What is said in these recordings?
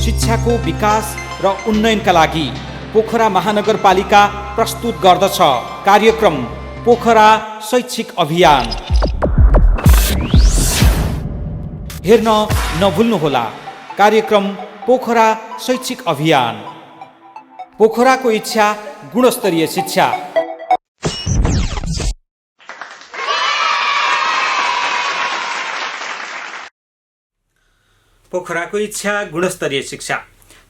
शिक्षाको विकास र उन्नयनका लागि पोखरा महानगरपालिका प्रस्तुत गर्दछ कार्यक्रम पोखरा शैक्षिक अभियान। हेर्न नभुल्नुहोला कार्यक्रम पोखरा शैक्षिक अभियान। पोखराको इच्छा गुणस्तरीय शिक्षा। पोखराको इच्छा गुणस्तरीय शिक्षा।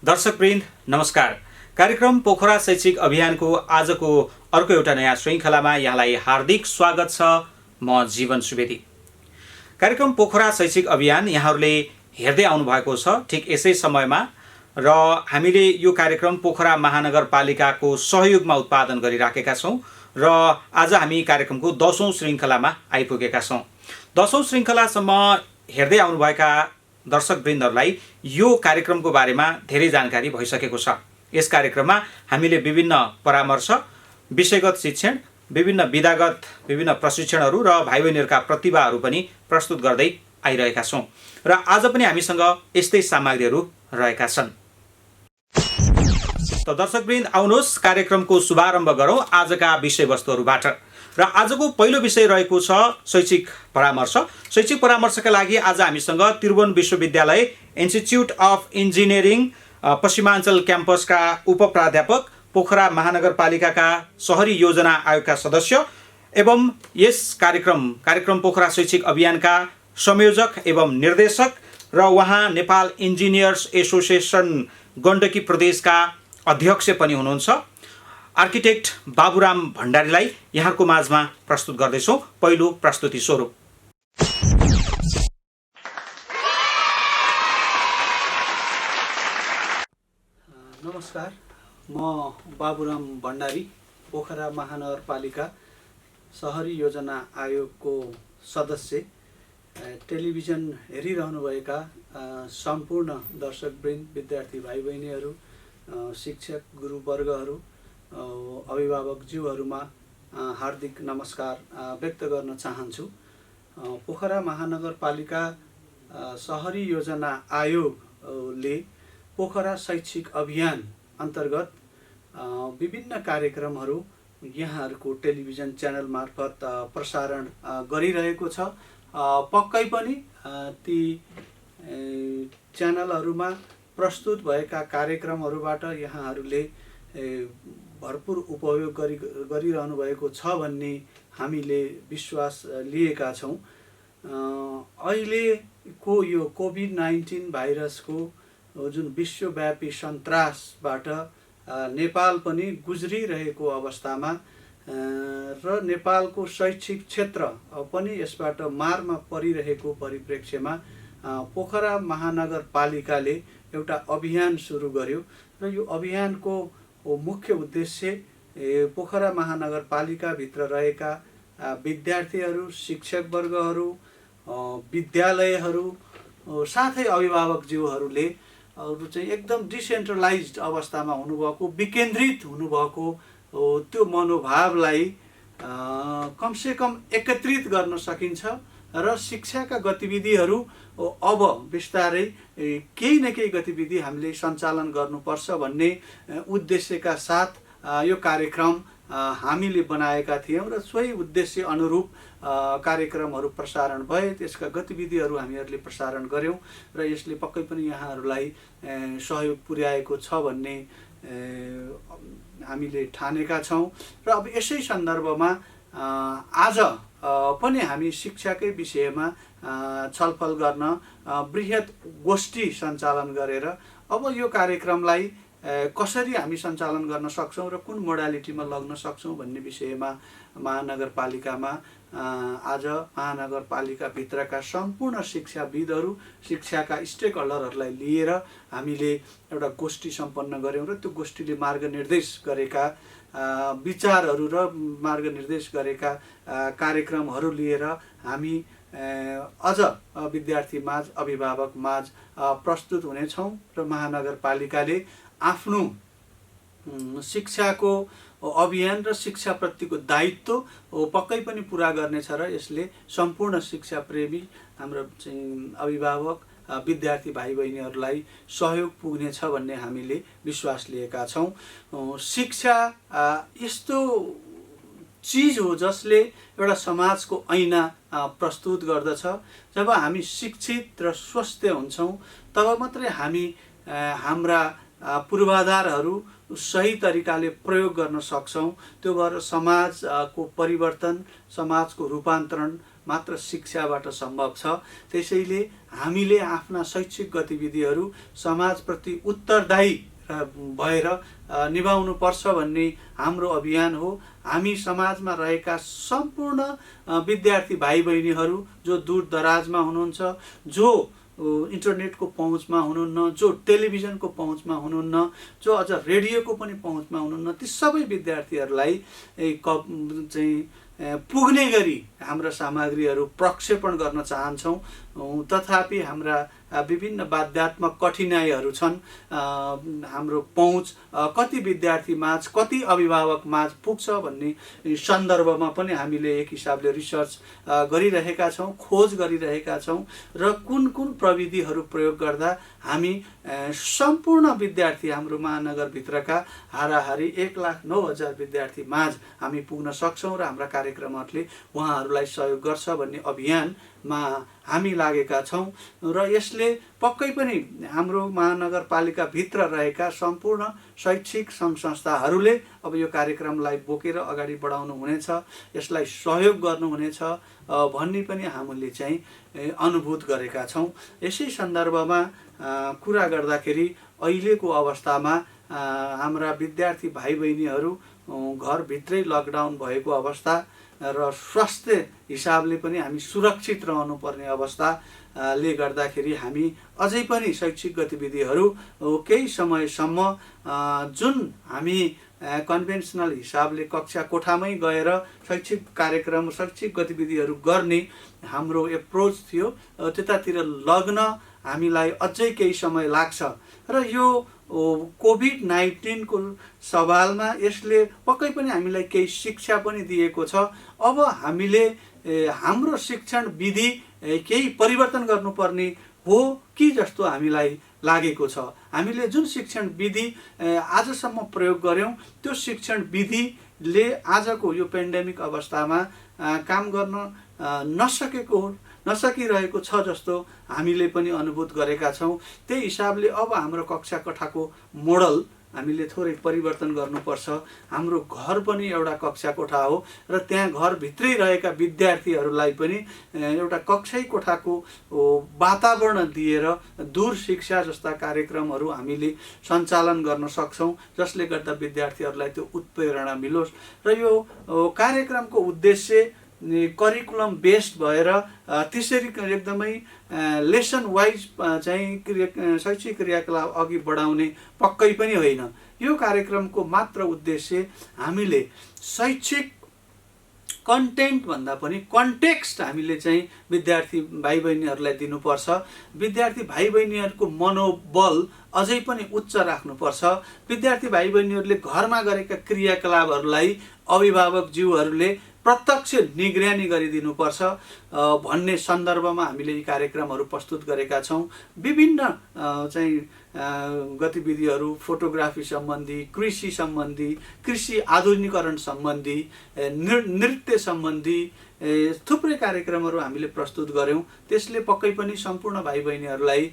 दर्शकवृन्द नमस्कार। कार्यक्रम पोखरा शैक्षिक अभियानको आजको अर्को एउटा नयाँ श्रृङ्खलामा यहाँलाई हार्दिक स्वागत छ। म जीवन सुवेदी। कार्यक्रम पोखरा शैक्षिक अभियान यहाँहरूले हेर्दै आउनुभएको छ ठिक यसै समयमा, र हामीले यो कार्यक्रम पोखरा महानगरपालिकाको सहयोगमा उत्पादन गरिराखेका छौँ र आज हामी कार्यक्रमको 10औं श्रृङ्खलामा आइपुगेका छौँ। 10औं श्रृङ्खलासम्म हेर्दै आउनुभएका दर्शकवृन्दहरूलाई यो कार्यक्रमको बारेमा धेरै जानकारी भइसकेको छ। यस कार्यक्रममा हामीले विभिन्न परामर्श, विषयगत शिक्षण, विभिन्न विधागत विभिन्न प्रशिक्षणहरू र भाइ बहिनीहरूका प्रतिभाहरू पनि प्रस्तुत गर्दै आइरहेका छौँ र आज पनि हामीसँग यस्तै सामग्रीहरू रहेका छन्। त दर्शकवृन्द आउनुहोस् कार्यक्रमको शुभारम्भ गरौँ आजका विषयवस्तुहरूबाट। र आजको पहिलो विषय रहेको छ शैक्षिक परामर्श। शैक्षिक परामर्शका लागि आज हामीसँग त्रिभुवन विश्वविद्यालय इन्स्टिच्युट अफ इन्जिनियरिङ पश्चिमाञ्चल क्याम्पसका उपप्राध्यापक, पोखरा महानगरपालिकाका सहरी योजना आयोगका सदस्य एवं यस कार्यक्रम पोखरा शैक्षिक अभियानका संयोजक एवं निर्देशक र उहाँ नेपाल इन्जिनियर्स एसोसिएसन गण्डकी प्रदेशका अध्यक्ष पनि हुनुहुन्छ, आर्किटेक्ट बाबुराम भण्डारीलाई यहाँको माझमा प्रस्तुत गर्दैछौँ पहिलो प्रस्तुति स्वरूप। नमस्कार, म बाबुराम भण्डारी, पोखरा महानगरपालिका सहरी योजना आयोगको सदस्य। टेलिभिजन हेरिरहनुभएका सम्पूर्ण दर्शकवृन्द, विद्यार्थी भाइ बहिनीहरू, शिक्षक गुरुवर्गहरू, अभिभावकज्यूहरूमा हार्दिक नमस्कार व्यक्त गर्न चाहन्छु। पोखरा महानगरपालिका सहरी योजना आयोगले पोखरा शैक्षिक अभियान अन्तर्गत विभिन्न कार्यक्रमहरू यहाँहरूको टेलिभिजन च्यानल मार्फत प्रसारण गरिरहेको छ। पक्कै पनि ती च्यानलहरूमा प्रस्तुत भएका कार्यक्रमहरूबाट यहाँहरूले भरपुर उपयोग गरिरहनु भएको छ भन्ने हामीले विश्वास लिएका छौँ। अहिलेको यो कोभिड-19 भाइरसको जुन विश्वव्यापी सन्तासबाट नेपाल पनि गुज्रिरहेको अवस्थामा र नेपालको शैक्षिक क्षेत्र पनि यसबाट मारमा परिरहेको परिप्रेक्ष्यमा पोखरा महानगरपालिकाले एउटा अभियान सुरु गर्यो र यो अभियानको मुख्य उद्देश्य पोखरा महानगरपालिकाभित्र रहेका विद्यार्थीहरू, शिक्षकवर्गहरू, विद्यालयहरू साथै अभिभावकज्यूहरूले चाहिँ एकदम डिसेन्ट्रलाइज्ड अवस्थामा हुनुभएको, विकेन्द्रित हुनुभएको त्यो मनोभावलाई कमसेकम एकत्रित गर्न सकिन्छ र शिक्षाका गतिविधिहरू अब बिस्तारै केही न केही गतिविधि हामीले सञ्चालन गर्नुपर्छ भन्ने उद्देश्यका साथ यो कार्यक्रम हामीले बनाएका थियौँ र सोही उद्देश्य अनुरूप कार्यक्रमहरू प्रसारण भए, त्यसका गतिविधिहरू हामीहरूले प्रसारण गऱ्यौँ र यसले पक्कै पनि यहाँहरूलाई सहयोग पुर्याएको छ भन्ने हामीले ठानेका छौँ। र अब यसै सन्दर्भमा आज पनि हामी शिक्षाकै विषयमा छलफल गर्न बृहत गोष्ठी सञ्चालन गरेर अब यो कार्यक्रमलाई कसरी हामी सञ्चालन गर्न सक्छौँ र कुन मोडालिटीमा लग्न सक्छौँ भन्ने विषयमा महानगरपालिकामा आज महानगरपालिकाभित्रका सम्पूर्ण शिक्षाविदहरू, शिक्षाका स्टेक होल्डरहरूलाई लिएर हामीले एउटा गोष्ठी सम्पन्न गऱ्यौँ र त्यो गोष्ठीले मार्गनिर्देश गरेका विचारहरू र मार्गनिर्देश गरेका कार्यक्रमहरू लिएर हामी अझ विद्यार्थी माझ, अभिभावक माझ प्रस्तुत हुनेछौँ र महानगरपालिकाले आफ्नो शिक्षाको अभियान र शिक्षाप्रतिको दायित्व पक्कै पनि पुरा गर्नेछ र यसले सम्पूर्ण शिक्षा प्रेमी हाम्रो चाहिँ अभिभावक विद्यार्थी भाइ बहिनीहरूलाई सहयोग पुग्नेछ भन्ने हामीले विश्वास लिएका छौँ। शिक्षा यस्तो चिज हो जसले एउटा समाजको ऐना प्रस्तुत गर्दछ। जब हामी शिक्षित र स्वस्थ हुन्छौँ तब मात्रै हामी हाम्रा पूर्वाधारहरू सही तरिकाले प्रयोग गर्न सक्छौँ। त्यो भएर समाजको परिवर्तन, समाजको रूपान्तरण मात्र शिक्षाबाट सम्भव छ। त्यसैले हामीले आफ्ना शैक्षिक गतिविधिहरू समाजप्रति उत्तरदायी भएर निभाउनु पर्छ भन्ने हाम्रो अभियान हो। हामी समाजमा रहेका सम्पूर्ण विद्यार्थी भाइ बहिनीहरू जो दूर दराजमा हुनुहुन्छ, जो इन्टरनेटको पहुँचमा हुनुहुन्न, जो टेलिभिजनको पहुँचमा हुनुहुन्न, जो अझ रेडियोको पनि पहुँचमा हुनुहुन्न, ती सबै विद्यार्थीहरूलाई चाहिँ पुग्ने गरी हाम्रा सामग्रीहरू प्रक्षेपण गर्न चाहन्छौँ। तथापि हाम्रा विभिन्न बाध्यात्मक कठिनाइहरू छन्। हाम्रो पहुँच कति विद्यार्थी माझ, कति अभिभावक माझ पुग्छ भन्ने सन्दर्भमा पनि हामीले एक हिसाबले रिसर्च गरिरहेका छौँ, खोज गरिरहेका छौँ र कुन कुन प्रविधिहरू प्रयोग गर्दा हामी सम्पूर्ण विद्यार्थी हाम्रो महानगरभित्रका हाराहारी 1,09,000 विद्यार्थी माझ हामी पुग्न सक्छौँ र हाम्रा कार्यक्रमहरूले उहाँहरूलाई सहयोग गर्छ भन्ने अभियानमा हामी लागेका छौँ। र यसले पक्कै पनि हाम्रो महानगरपालिकाभित्र रहेका सम्पूर्ण शैक्षिक सङ्घ संस्थाहरूले अब यो कार्यक्रमलाई बोकेर अगाडि बढाउनु हुनेछ, यसलाई सहयोग गर्नुहुनेछ भन्ने पनि हामीले चाहिँ अनुभूत गरेका छौँ। यसै सन्दर्भमा कुरा गर्दाखेरि अहिलेको अवस्थामा हाम्रा विद्यार्थी भाइ बहिनीहरू घरभित्रै लकडाउन भएको अवस्था र स्वास्थ्य हिसाबले पनि हामी सुरक्षित रहनुपर्ने अवस्थाले गर्दाखेरि हामी अझै पनि शैक्षिक गतिविधिहरू केही समयसम्म जुन हामी कन्भेन्सनल हिसाबले कक्षा कोठामै गएर शैक्षिक कार्यक्रम, शैक्षिक गतिविधिहरू गर्ने हाम्रो एप्रोच थियो, त्यतातिर लग्न हामीलाई अझै केही समय लाग्छ। र यो कोभिड-19 को सवालमा यसले पक्कै पनि हामीलाई केही शिक्षा पनि दिएको छ। अब हामीले हाम्रो शिक्षण विधि केही परिवर्तन गर्नुपर्ने हो कि जस्तो हामीलाई लागेको छ। हामीले जुन शिक्षण विधि आजसम्म प्रयोग गऱ्यौँ त्यो शिक्षण विधिले आजको यो पेन्डेमिक अवस्थामा काम गर्न नसकिरहेको छ जस्तो हामीले पनि अनुभूत गरेका छौँ। त्यही हिसाबले अब हाम्रो कक्षा कोठाको मोडल हामीले थोरै परिवर्तन गर्नुपर्छ। हाम्रो घर पनि एउटा कक्षा कोठा हो र त्यहाँ घरभित्रै रहेका विद्यार्थीहरूलाई पनि एउटा कक्षै कोठाको वातावरण दिएर दूर शिक्षा जस्ता कार्यक्रमहरू हामीले सञ्चालन गर्न सक्छौँ, जसले गर्दा विद्यार्थीहरूलाई त्यो उत्प्रेरणा मिलोस्। र यो कार्यक्रमको उद्देश्य करिकुलम बेस्ड भएर त्यसरी एकदमै लेसन वाइज चाहिँ शैक्षिक क्रियाकलाप अघि बढाउने पक्कै पनि होइन। यो कार्यक्रमको मात्र उद्देश्य हामीले शैक्षिक कन्टेन्ट भन्दा पनि कन्टेक्स्ट हामीले चाहिँ विद्यार्थी भाइ बहिनीहरूलाई दिनुपर्छ। विद्यार्थी भाइ बहिनीहरूको मनोबल अझै पनि उच्च राख्नुपर्छ। विद्यार्थी भाइ बहिनीहरूले घरमा गरेका क्रियाकलापहरूलाई अभिभावकज्यूहरूले प्रत्यक्ष निगरानी गरिदिनुपर्छ भन्ने सन्दर्भमा हामीले यी कार्यक्रमहरू प्रस्तुत गरेका छौँ। विभिन्न चाहिँ गतिविधिहरू फोटोग्राफी सम्बन्धी, कृषि सम्बन्धी, कृषि आधुनिकीकरण सम्बन्धी, नृत्य सम्बन्धी थुप्रै कार्यक्रमहरू हामीले प्रस्तुत गऱ्यौँ। त्यसले पक्कै पनि सम्पूर्ण भाइ बहिनीहरूलाई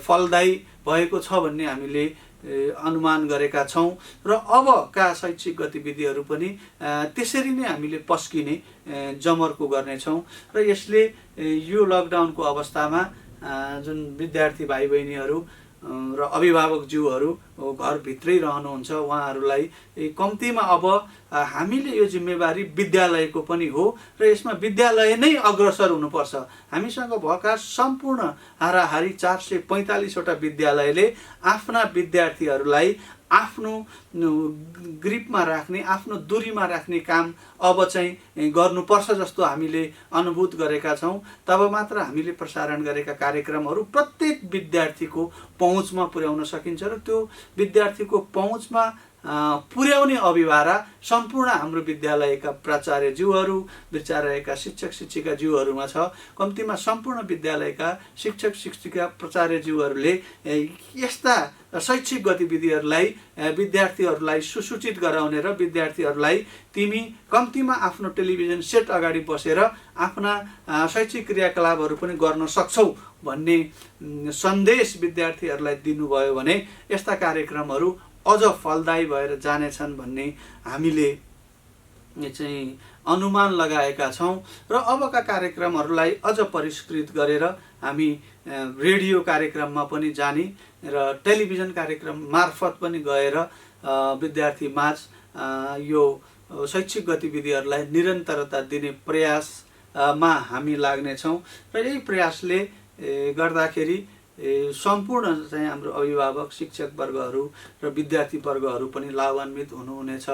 फलदायी भएको छ भन्ने हामीले अनुमान गरेका छौँ र अबका शैक्षिक गतिविधिहरू पनि त्यसरी नै हामीले पस्किने जमर्को गर्नेछौँ। र यसले यो लकडाउनको अवस्थामा जुन विद्यार्थी भाइ बहिनीहरू र अभिभावकज्यूहरू घरभित्रै रहनुहुन्छ उहाँहरूलाई कम्तीमा अब हामीले यो जिम्मेवारी विद्यालयको पनि हो र यसमा विद्यालय नै अग्रसर हुनुपर्छ। हामीसँग भएका सम्पूर्ण हाराहारी 445वटा विद्यालयले आफ्ना विद्यार्थीहरूलाई आफ्नो ग्रिपमा राख्ने, आफ्नो दूरीमा राख्ने काम अब चाहिँ गर्नुपर्छ जस्तो हामीले अनुभूत गरेका छौँ। तब मात्र हामीले प्रसारण गरेका कार्यक्रमहरू प्रत्येक विद्यार्थीको पहुँचमा पुर्याउन सकिन्छ र त्यो विद्यार्थीको पहुँचमा पुर्याउने अभिभारा सम्पूर्ण हाम्रो विद्यालयका प्राचार्यज्यूहरू, विद्यालयका शिक्षक शिक्षिकाज्यूहरूमा छ। कम्तीमा सम्पूर्ण विद्यालयका शिक्षक शिक्षिका प्राचार्यज्यूहरूले यस्ता शैक्षिक गतिविधिहरूलाई विद्यार्थीहरूलाई सुसूचित गराउने र विद्यार्थीहरूलाई तिमी कम्तीमा आफ्नो टेलिभिजन सेट अगाडि बसेर आफ्ना शैक्षिक क्रियाकलापहरू पनि गर्न सक्छौ भन्ने सन्देश विद्यार्थीहरूलाई दिनुभयो भने यस्ता कार्यक्रमहरू अझ फलदायी भएर जानेछन् भन्ने हामीले चाहिँ अनुमान लगाएका छौँ। र अबका कार्यक्रमहरूलाई अझ परिष्कृत गरेर हामी रेडियो कार्यक्रममा पनि जाने र टेलिभिजन कार्यक्रम मार्फत पनि गएर विद्यार्थीमाझ यो शैक्षिक गतिविधिहरूलाई निरन्तरता दिने प्रयासमा हामी लाग्नेछौँ। र यही प्रयासले गर्दाखेरि सम्पूर्ण चाहिँ हाम्रो अभिभावक शिक्षक वर्गहरू र विद्यार्थी वर्गहरू पनि लाभान्वित हुनुहुनेछ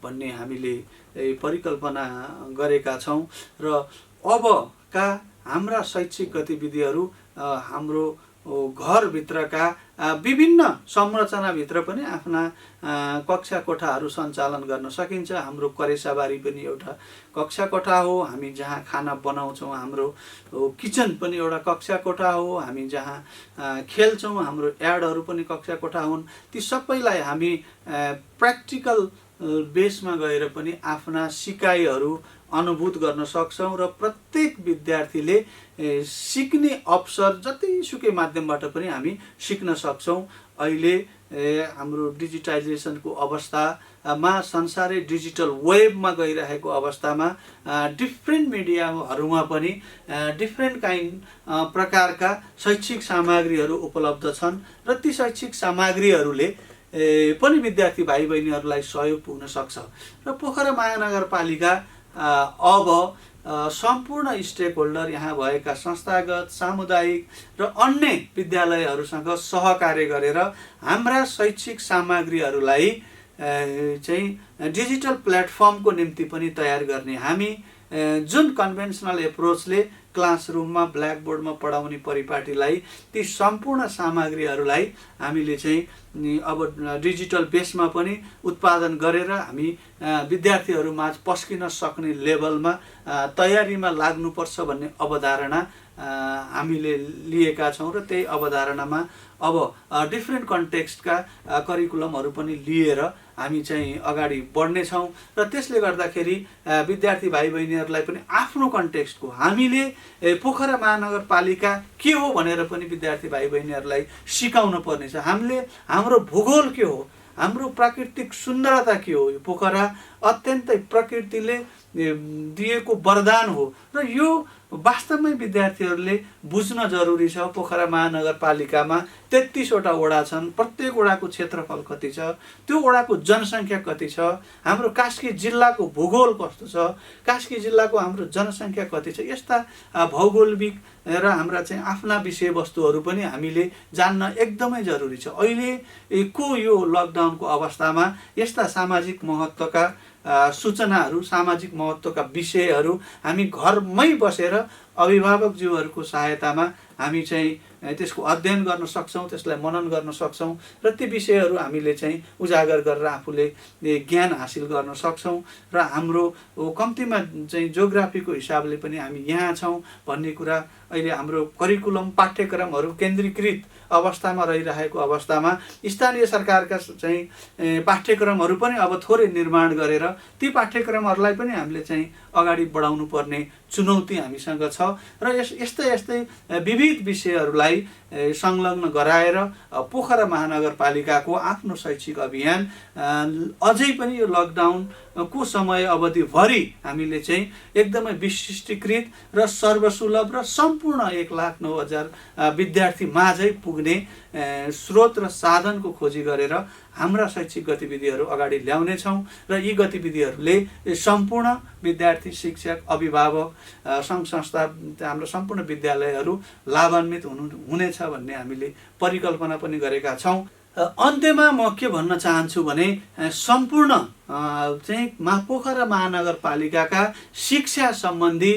भन्ने हामीले परिकल्पना गरेका छौँ। र अबका हाम्रा शैक्षिक गतिविधिहरू हाम्रो घरभित्रका विभिन्न संरचनाभित्र पनि आफ्ना कक्षा कोठाहरू सञ्चालन गर्न सकिन्छ। हाम्रो करेसाबारी पनि एउटा कक्षा कोठा हो, हामी जहाँ खाना बनाउँछौँ। हाम्रो किचन पनि एउटा कक्षा कोठा हो, हामी जहाँ खेल्छौँ। हाम्रो यार्डहरू पनि कक्षा कोठा हुन्। ती सबैलाई हामी प्र्याक्टिकल बेसमा गएर पनि आफ्ना सिकाइहरू अनुभूत गर्न सक्छौँ र प्रत्येक विद्यार्थीले सिक्ने अवसर जतिसुकै माध्यमबाट पनि हामी सिक्न सक्छौँ। अहिले हाम्रो डिजिटाइजेसनको अवस्थामा संसारै डिजिटल वेबमा गइरहेको अवस्थामा डिफ्रेन्ट मिडियाहरूमा पनि डिफ्रेन्ट प्रकारका शैक्षिक सामग्रीहरू उपलब्ध छन् र ती शैक्षिक सामग्रीहरूले पनि विद्यार्थी भाइ बहिनीहरूलाई सहयोग पुग्न सक्छ। र पोखरा महानगरपालिका अब सम्पूर्ण स्टेक होल्डर यहाँ भएका संस्थागत सामुदायिक र अन्य विद्यालयहरूसँग सहकार्य गरेर हाम्रा शैक्षिक सामग्रीहरूलाई चाहिँ डिजिटल प्लेटफर्मको निम्ति पनि तयार गर्ने। हामी जुन कन्भेन्सनल एप्रोचले क्लासरुममा ब्ल्याकबोर्डमा पढाउने परिपाटीलाई ती सम्पूर्ण सामग्रीहरूलाई हामीले चाहिँ अब डिजिटल बेसमा पनि उत्पादन गरेर हामी विद्यार्थीहरूमाझ पस्किन सक्ने लेभलमा तयारीमा लाग्नुपर्छ भन्ने अवधारणा हामीले लिएका छौँ। र त्यही अवधारणामा अब डिफ्रेन्ट कन्टेक्स्टका करिकुलमहरू पनि लिएर हामी चाहिँ अगाडि बढ्नेछौँ। र त्यसले गर्दाखेरि विद्यार्थी भाइ बहिनीहरूलाई पनि आफ्नो कन्टेक्स्टको हामीले पोखरा महानगरपालिका के हो भनेर पनि विद्यार्थी भाइ बहिनीहरूलाई सिकाउन पर्नेछ। हामीले हाम्रो भूगोल के हो, हाम्रो प्राकृतिक सुन्दरता के हो, यो पोखरा अत्यन्तै प्रकृतिले दिएको वरदान हो र यो वास्तवमै विद्यार्थीहरूले बुझ्न जरुरी छ। पोखरा महानगरपालिकामा 33वटा वडा छन्। प्रत्येक वडाको क्षेत्रफल कति छ, त्यो वडाको जनसङ्ख्या कति छ, हाम्रो कास्की जिल्लाको भूगोल कस्तो छ, कास्की जिल्लाको हाम्रो जनसङ्ख्या कति छ, यस्ता भौगोलिक र हाम्रा चाहिँ आफ्ना विषयवस्तुहरू पनि हामीले जान्न एकदमै जरुरी छ। अहिलेको यो लकडाउनको अवस्थामा यस्ता सामाजिक महत्त्वका सूचनाहरू, सामाजिक महत्त्वका विषयहरू हामी घरमै बसेर अभिभावकज्यूहरूको सहायतामा हामी चाहिँ त्यसको अध्ययन गर्न सक्छौँ, त्यसलाई मनन गर्न सक्छौँ र ती विषयहरू हामीले चाहिँ उजागर गरेर आफूले ज्ञान हासिल गर्न सक्छौँ। र हाम्रो कम्तीमा चाहिँ जियोग्राफीको हिसाबले पनि हामी यहाँ छौँ भन्ने कुरा अहिले हाम्रो करिकुलम पाठ्यक्रमहरू केन्द्रीकृत अवस्थामा रहिरहेको अवस्थामा स्थानीय सरकारका चाहिँ पाठ्यक्रमहरू पनि अब थोरै निर्माण गरेर ती पाठ्यक्रमहरूलाई पनि हामीले चाहिँ अगाडि बढाउनु पर्ने चुनौती हामीसँग छ। र यस्तै विविध विषयहरूलाई संलग्न गराएर पोखरा महानगरपालिकाको आफ्नो शैक्षिक अभियान अझै पनि यो लकडाउनको समय अवधिभरि हामीले चाहिँ एकदमै विशिष्टीकृत र सर्वसुलभ र सम्पूर्ण 1,09,000 विद्यार्थी माझै पुग्ने स्रोत र साधनको खोजी गरेर हाम्रा शैक्षिक गतिविधिहरू अगाडि ल्याउनेछौँ। र यी गतिविधिहरूले सम्पूर्ण विद्यार्थी, शिक्षक, अभिभावक, सङ्घ संस्था, हाम्रो सम्पूर्ण विद्यालयहरू लाभान्वित हुनेछ भन्ने हामीले परिकल्पना पनि गरेका छौँ। अन्त्यमा म के भन्न चाहन्छु भने सम्पूर्ण चाहिँ पोखरा महानगरपालिकाका शिक्षा सम्बन्धी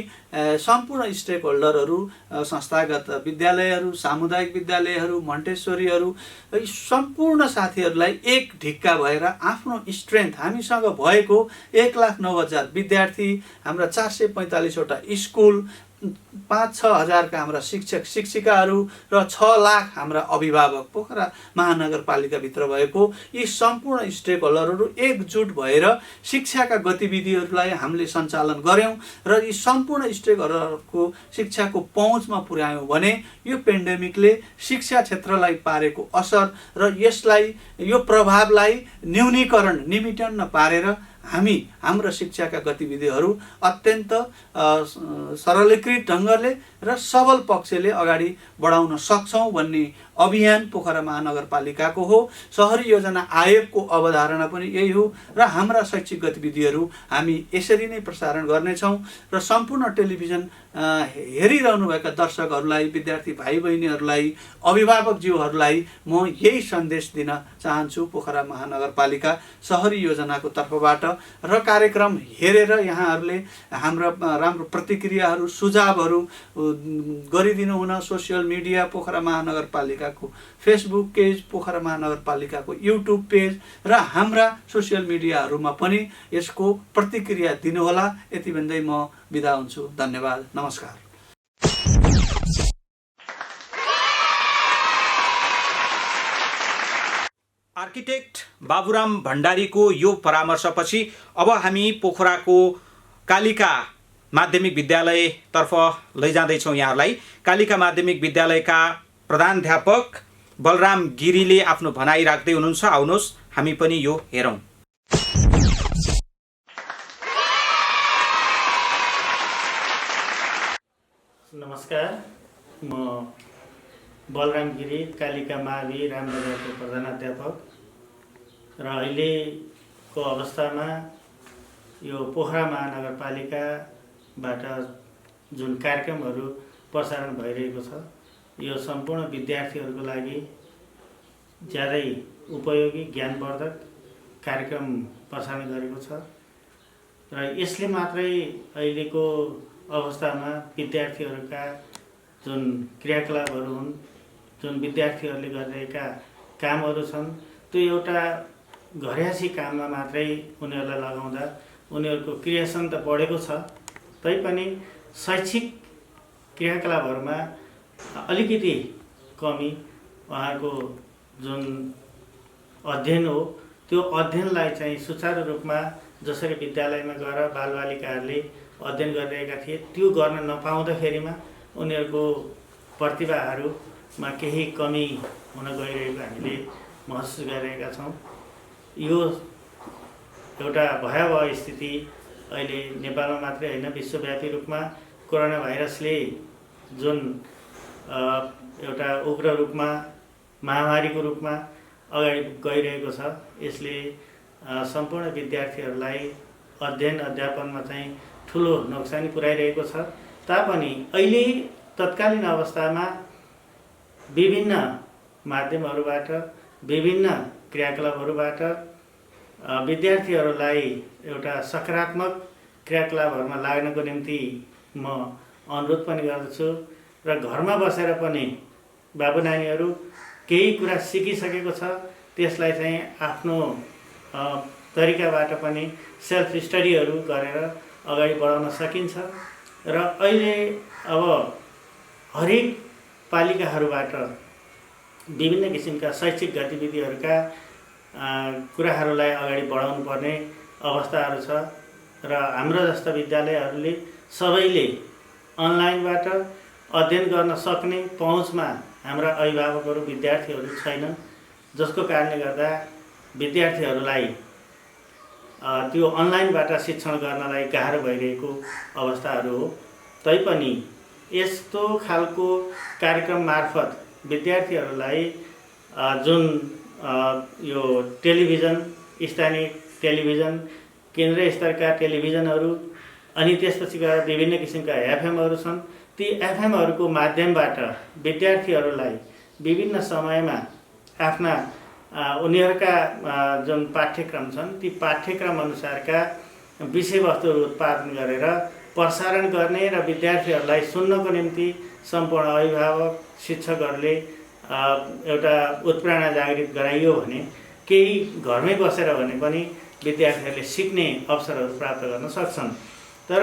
सम्पूर्ण स्टेक होल्डरहरू, संस्थागत विद्यालयहरू, सामुदायिक विद्यालयहरू, मन्टेश्वरीहरू, यी सम्पूर्ण साथीहरूलाई एक ढिक्का भएर आफ्नो स्ट्रेन्थ हामीसँग भएको 1,09,000 विद्यार्थी, हाम्रा 445वटा स्कुल, 5-6 हजारका हाम्रा शिक्षक शिक्षिकाहरू र 6 लाख हाम्रा अभिभावक पोखरा महानगरपालिकाभित्र भएको यी सम्पूर्ण स्टेक होल्डरहरू एकजुट भएर शिक्षाका गतिविधिहरूलाई हामीले सञ्चालन गऱ्यौँ र यी सम्पूर्ण स्टेक होल्डरहरूको शिक्षाको पहुँचमा पुर्यायौँ भने यो पेन्डेमिकले शिक्षा क्षेत्रलाई पारेको असर र यसलाई यो प्रभावलाई न्यूनीकरण निमिटन्न पारेर हामी हाम्रो शिक्षाका गतिविधिहरू अत्यन्त सरलीकृत ढङ्गले र सबल पक्षले अगाडि बढाउन सक्छौँ भन्ने अभियान पोखरा महानगरपालिकाको हो। सहरी योजना आयोगको अवधारणा पनि यही हो र हाम्रा शैक्षिक गतिविधिहरू हामी यसरी नै प्रसारण गर्नेछौँ र सम्पूर्ण टेलिभिजन हेरिरहनुभएका दर्शकहरूलाई, विद्यार्थी भाइ बहिनीहरूलाई, अभिभावकज्यूहरूलाई म यही सन्देश दिन चाहन्छु पोखरा महानगरपालिका सहरी योजनाको तर्फबाट र कार्यक्रम हेरेर यहाँहरूले हाम्रा राम्रो प्रतिक्रियाहरू, सुझावहरू गरिदिनु हुन सोसियल मिडिया पोखरा महानगरपालिकाको फेसबुक पेज, पोखरा महानगरपालिकाको युट्युब पेज र हाम्रा सोसियल मिडियाहरूमा पनि यसको प्रतिक्रिया दिनुहोला। यति भन्दै म बिदा हुन्छु। धन्यवाद, नमस्कार। आर्किटेक्ट बाबुराम भण्डारीको यो परामर्शपछि अब हामी पोखराको कालिका माध्यमिक विद्यालयतर्फ लैजाँदैछौँ यहाँहरूलाई। कालिका माध्यमिक विद्यालयका प्रधानाध्यापक बलराम गिरीले आफ्नो भनाइ राख्दै हुनुहुन्छ। आउनुहोस् हामी पनि यो हेरौँ। नमस्कार, म बलराम गिरी कालिका मावि रामबजारको प्रधानाध्यापक र अहिलेको अवस्थामा यो पोखरा महानगरपालिकाबाट जुन कार्यक्रमहरू प्रसारण भइरहेको छ यो सम्पूर्ण विद्यार्थीहरूको लागि ज्यादै उपयोगी ज्ञानवर्धक कार्यक्रम प्रसारण गरेको छ र यसले मात्रै अहिलेको अवस्थामा विद्यार्थीहरूका जुन क्रियाकलापहरू हुन्, जुन विद्यार्थीहरूले गरिरहेका कामहरू छन्, त्यो एउटा घर्यासी काममा मात्रै उनीहरूलाई लगाउँदा उनीहरूको क्रियासन त बढेको छ, तैपनि शैक्षिक क्रियाकलापहरूमा अलिकति कमी, उहाँहरूको जुन अध्ययन हो त्यो अध्ययनलाई चाहिँ सुचारू रूपमा जसरी विद्यालयमा गएर बालबालिकाहरूले अध्ययन गरिरहेका थिए त्यो गर्न नपाउँदाखेरिमा उनीहरूको प्रतिभाहरूमा केही कमी हुन गइरहेको हामीले महसुस गरिरहेका छौँ। यो एउटा भयावह स्थिति अहिले नेपालमा मात्रै होइन विश्वव्यापी रूपमा कोरोना भाइरसले जुन एउटा उग्र रूपमा महामारीको रूपमा अगाडि गइरहेको छ, यसले सम्पूर्ण विद्यार्थीहरूलाई अध्ययन अध्यापनमा चाहिँ ठुलो नोक्सानी पुर्याइरहेको छ। तापनि अहिले तत्कालीन अवस्थामा विभिन्न माध्यमहरूबाट, विभिन्न क्रियाकलापहरूबाट विद्यार्थीहरूलाई एउटा सकारात्मक क्रियाकलापहरूमा लाग्नको निम्ति म अनुरोध पनि गर्दछु र घरमा बसेर पनि बाबु नानीहरू केही कुरा सिकिसकेको छ त्यसलाई चाहिँ आफ्नो तरिकाबाट पनि सेल्फ स्टडीहरू गरेर अगाडि बढाउन सकिन्छ र अहिले अब हरेक पालिकाहरूबाट विभिन्न किसिमका शैक्षिक गतिविधिहरूका कुराहरूलाई अगाडि बढाउनु पर्ने अवस्थाहरू छ र हाम्रो जस्ता विद्यालयहरूले सबैले अनलाइनबाट अध्ययन गर्न सक्ने पहुँचमा हाम्रा अभिभावकहरू विद्यार्थीहरू छैनन्, जसको कारणले गर्दा विद्यार्थीहरूलाई त्यो अनलाइनबाट शिक्षण गर्नलाई गाह्रो भइरहेको अवस्थाहरू हो। तैपनि यस्तो खालको कार्यक्रम मार्फत विद्यार्थीहरूलाई जुन यो टेलिभिजन, स्थानीय टेलिभिजन, केन्द्रीय स्तरका टेलिभिजनहरू अनि त्यसपछि गएर विभिन्न किसिमका एफएमहरू छन्, ती एफएमहरूको माध्यमबाट विद्यार्थीहरूलाई विभिन्न समयमा आफ्ना उनीहरूका जुन पाठ्यक्रम छन् ती पाठ्यक्रम अनुसारका विषयवस्तुहरू उत्पादन गरेर प्रसारण गर्ने र विद्यार्थीहरूलाई सुन्नको निम्ति सम्पूर्ण अभिभावक शिक्षकहरूले एउटा उत्प्रेरणा जागृत गराइयो भने केही घरमै बसेर भने पनि विद्यार्थीहरूले सिक्ने अवसरहरू प्राप्त गर्न सक्छन्। तर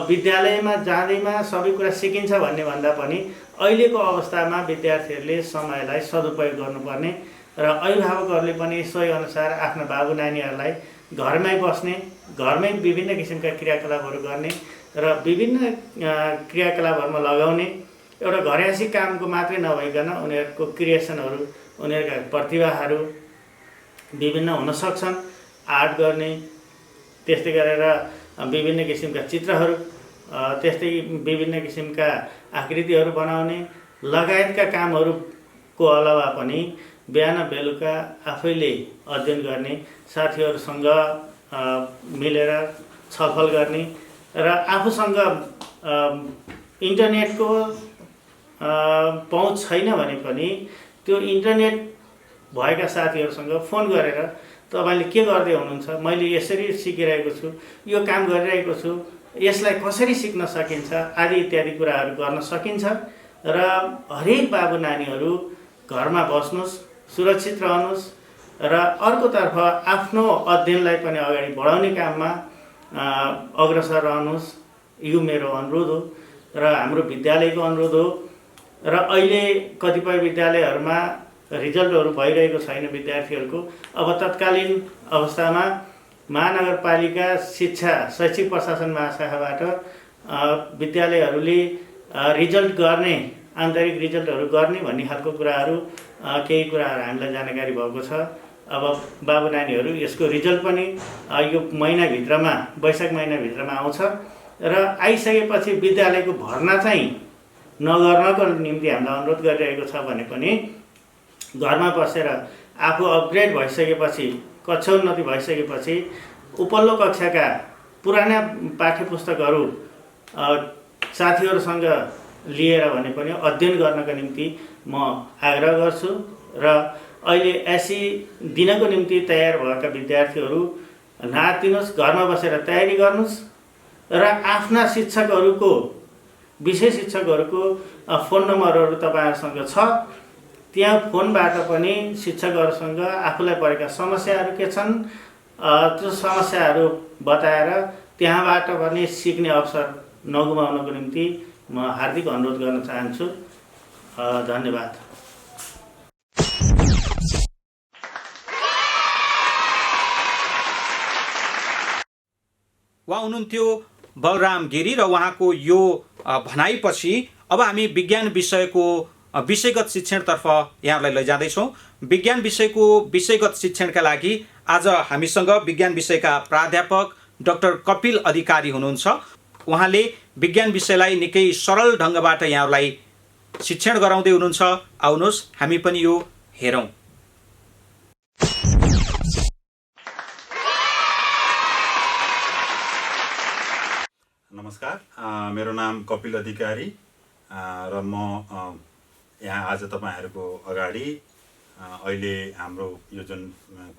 विद्यालयमा जाँदैमा सबै कुरा सिकिन्छ भन्ने भन्दा पनि अहिलेको अवस्थामा विद्यार्थीहरूले समयलाई सदुपयोग गर्नुपर्ने र अभिभावकहरूले पनि सोही अनुसार आफ्ना बाबु नानीहरूलाई घरमै बस्ने, घरमै विभिन्न किसिमका क्रियाकलापहरू गर्ने र विभिन्न क्रियाकलापहरूमा लगाउने, एउटा घरयासी कामको मात्रै नभइकन उनीहरूको क्रिएसनहरू, उनीहरूका प्रतिभाहरू विभिन्न हुन सक्छन्। आर्ट गर्ने, त्यस्तै गरेर विभिन्न किसिमका चित्रहरू, त्यस्तै विभिन्न किसिमका आकृतिहरू बनाउने लगायतका कामहरूको अलावा पनि बिहान बेलुका आफैले अध्ययन गर्ने, साथीहरूसँग मिलेर छलफल गर्ने र आफूसँग इन्टरनेटको पहुँच छैन भने पनि त्यो इन्टरनेट भएका साथीहरूसँग फोन गरेर तपाईँले के गर्दै हुनुहुन्छ, मैले यसरी सिकिरहेको छु, यो काम गरिरहेको छु, यसलाई कसरी सिक्न सकिन्छ आदि इत्यादि कुराहरू गर्न सकिन्छ। र हरेक बाबु नानीहरू घरमा बस्नुहोस्, सुरक्षित रहनुहोस् र अर्कोतर्फ आफ्नो अध्ययनलाई पनि अगाडि बढाउने काममा अग्रसर रहनुहोस्, यो मेरो अनुरोध हो र हाम्रो विद्यालयको अनुरोध हो। र अहिले कतिपय विद्यालयहरूमा रिजल्टहरू भइरहेको छैन विद्यार्थीहरूको। अब तत्कालीन अवस्थामा महानगरपालिका शिक्षा शैक्षिक प्रशासन महाशाखाबाट विद्यालयहरूले रिजल्ट गर्ने, आन्तरिक रिजल्टहरू गर्ने भन्ने खालको कुराहरू केही कुराहरू हामीलाई जानकारी भएको छ। अब बाबु नानीहरू यसको रिजल्ट पनि यो महिनाभित्रमा, वैशाख महिनाभित्रमा आउँछ र आइसकेपछि विद्यालयको भर्ना चाहिँ नगर्नको निम्ति हामीलाई अनुरोध गरिरहेको छ भने पनि घरमा बसेर आफू अपग्रेड भइसकेपछि, कक्षा उन्नति भइसकेपछि उपल्लो कक्षाका पुराना पाठ्यपुस्तकहरू साथीहरूसँग लिएर भने पनि अध्ययन गर्नका निम्ति म आग्रह गर्छु। र अहिले एसई दिनको निम्ति तयार भएका विद्यार्थीहरू नआत्तिनुहोस्, घरमा बसेर तयारी गर्नुहोस् र आफ्ना शिक्षकहरूको, विषय शिक्षकहरूको फोन नम्बरहरू तपाईँहरूसँग छ, त्यहाँ फोनबाट पनि शिक्षकहरूसँग आफूलाई परेका समस्याहरू के छन् त्यो समस्याहरू बताएर त्यहाँबाट पनि सिक्ने अवसर नगुमाउनको निम्ति म हार्दिक अनुरोध गर्न चाहन्छु। धन्यवाद। उहाँ हुनुहुन्थ्यो बलराम गिरी र उहाँको यो भनाइपछि अब हामी विज्ञान विषयको विषयगत शिक्षणतर्फ यहाँलाई लैजाँदैछौँ। विज्ञान विषयको विषयगत शिक्षणका लागि आज हामीसँग विज्ञान विषयका प्राध्यापक डाक्टर कपिल अधिकारी हुनुहुन्छ। उहाँले विज्ञान विषयलाई निकै सरल ढङ्गबाट यहाँहरूलाई शिक्षण गराउँदै हुनुहुन्छ। आउनुहोस् हामी पनि यो हेरौँ। नमस्कार, मेरो नाम कपिल अधिकारी र म यहाँ आज तपाईँहरूको अगाडि अहिले हाम्रो यो जुन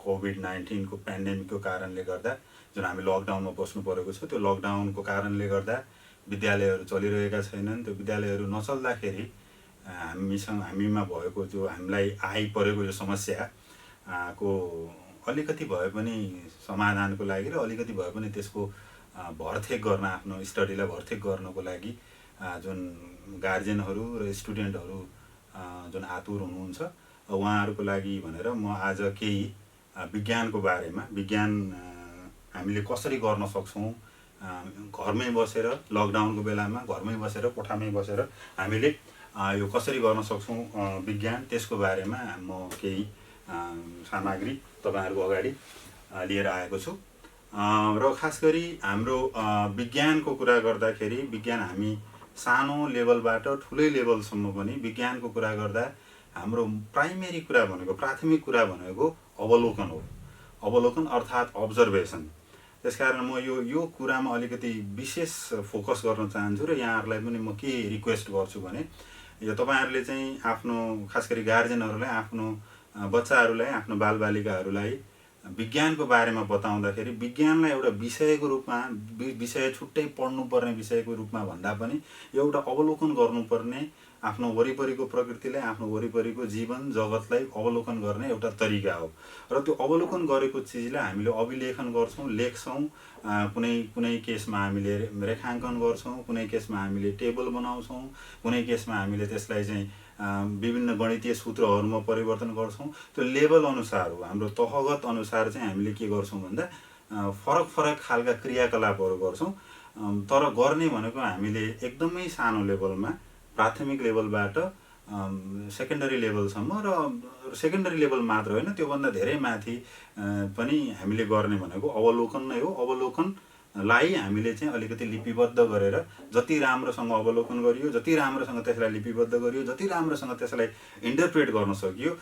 कोभिड-19 को पेन्डेमिकको कारणले गर्दा जुन हामी लकडाउनमा बस्नु परेको छ, त्यो लकडाउनको कारणले गर्दा विद्यालयहरू चलिरहेका छैनन्। त्यो विद्यालयहरू नचल्दाखेरि हामीमा भएको जो हामीलाई आइपरेको यो समस्या को अलिकति भए पनि समाधानको लागि र अलिकति भए पनि त्यसको भरथेक गर्न, आफ्नो स्टडीलाई भरथेक गर्नको लागि जुन गार्जियनहरू र स्टुडेन्टहरू जुन आतुर हुनुहुन्छ उहाँहरूको लागि भनेर म आज केही विज्ञानको बारेमा, विज्ञान हामीले कसरी गर्न सक्छौँ, घरमै बसेर, लकडाउनको बेलामा घरमै बसेर, कोठामै बसेर हामीले यो कसरी गर्न सक्छौँ विज्ञान, त्यसको बारेमा म केही सामग्री तपाईँहरूको अगाडि लिएर आएको छु। र खास गरी हाम्रो विज्ञानको कुरा गर्दाखेरि विज्ञान हामी सानो लेभलबाट ठुलै लेभलसम्म पनि विज्ञानको कुरा गर्दा हाम्रो प्राइमेरी कुरा भनेको, प्राथमिक कुरा भनेको अवलोकन हो। अवलोकन अर्थात् अब्जर्भेसन। त्यसकारण म यो कुरामा अलिकति विशेष फोकस गर्न चाहन्छु र यहाँहरूलाई पनि म के रिक्वेस्ट गर्छु भने यो तपाईँहरूले चाहिँ आफ्नो, खास गरी गार्जियनहरूलाई आफ्नो बच्चाहरूलाई आफ्नो बालबालिकाहरूलाई विज्ञानको बारेमा बताउँदाखेरि विज्ञानलाई एउटा विषयको रूपमा विषय छुट्टै पढ्नुपर्ने विषयको रूपमा भन्दा पनि एउटा अवलोकन गर्नुपर्ने आफ्नो वरिपरिको प्रकृतिलाई आफ्नो वरिपरिको जीवन जगतलाई अवलोकन गर्ने एउटा तरिका हो र त्यो अवलोकन गरेको चिजलाई हामीले अभिलेखन गर्छौँ लेख्छौँ कुनै कुनै केसमा हामीले रेखाङ्कन गर्छौँ कुनै केसमा हामीले टेबल बनाउँछौँ कुनै केसमा हामीले त्यसलाई चाहिँ विभिन्न गणितीय सूत्रहरूमा परिवर्तन गर्छौँ त्यो लेभल अनुसार हो हाम्रो तहगत अनुसार चाहिँ हामीले के गर्छौँ भन्दा फरक फरक खालका क्रियाकलापहरू गर्छौँ तर गर्ने भनेको हामीले एकदमै सानो लेभलमा प्राथमिक लेभलबाट सेकेन्डरी लेभलसम्म र सेकेन्डरी लेभल मात्र होइन त्योभन्दा धेरै माथि पनि हामीले गर्ने भनेको अवलोकन नै हो अवलोकनलाई हामीले चाहिँ अलिकति लिपिबद्ध गरेर जति राम्रोसँग अवलोकन गरियो जति राम्रोसँग त्यसलाई लिपिबद्ध गरियो जति राम्रोसँग त्यसलाई इन्टरप्रेट गर्न सकियो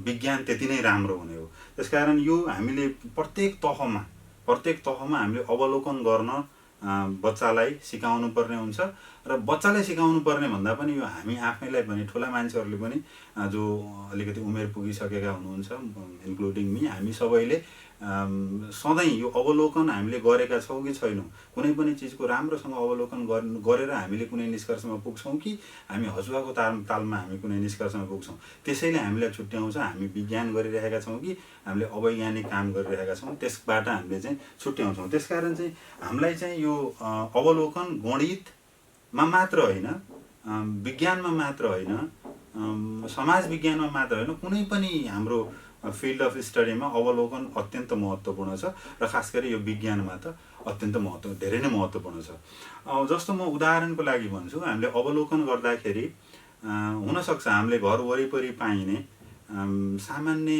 विज्ञान त्यति नै राम्रो हुने हो त्यसकारण यो हामीले प्रत्येक तहमा हामीले अवलोकन गर्न बच्चालाई सिकाउनु पर्ने हुन्छ र बच्चालाई सिकाउनु पर्ने भन्दा पनि यो हामी आफैलाई पनि ठुला मान्छेहरूले पनि जो अलिकति उमेर पुगिसकेका हुनुहुन्छ इन्क्लुडिङ मी हामी सबैले सधैँ यो अवलोकन हामीले गरेका छौँ कि छैनौँ कुनै पनि चिजको राम्रोसँग अवलोकन गरेर हामीले कुनै निष्कर्षमा पुग्छौँ कि हामी हजुवाको तालमा हामी कुनै निष्कर्षमा पुग्छौँ त्यसैले हामीलाई छुट्याउँछ हामी विज्ञान गरिरहेका छौँ कि हामीले अवैज्ञानिक काम गरिरहेका छौँ त्यसबाट हामीले चाहिँ छुट्याउँछौँ त्यसकारण चाहिँ हामीलाई चाहिँ यो अवलोकन गणितमा मात्र होइन विज्ञानमा मात्र होइन समाज विज्ञानमा मात्र होइन कुनै पनि हाम्रो फिल्ड अफ स्टडीमा अवलोकन अत्यन्त महत्त्वपूर्ण छ र खास गरी यो विज्ञानमा त अत्यन्त धेरै नै महत्त्वपूर्ण छ जस्तो म उदाहरणको लागि भन्छु हामीले अवलोकन गर्दाखेरि हुनसक्छ हामीले घर वरिपरि पाइने सामान्य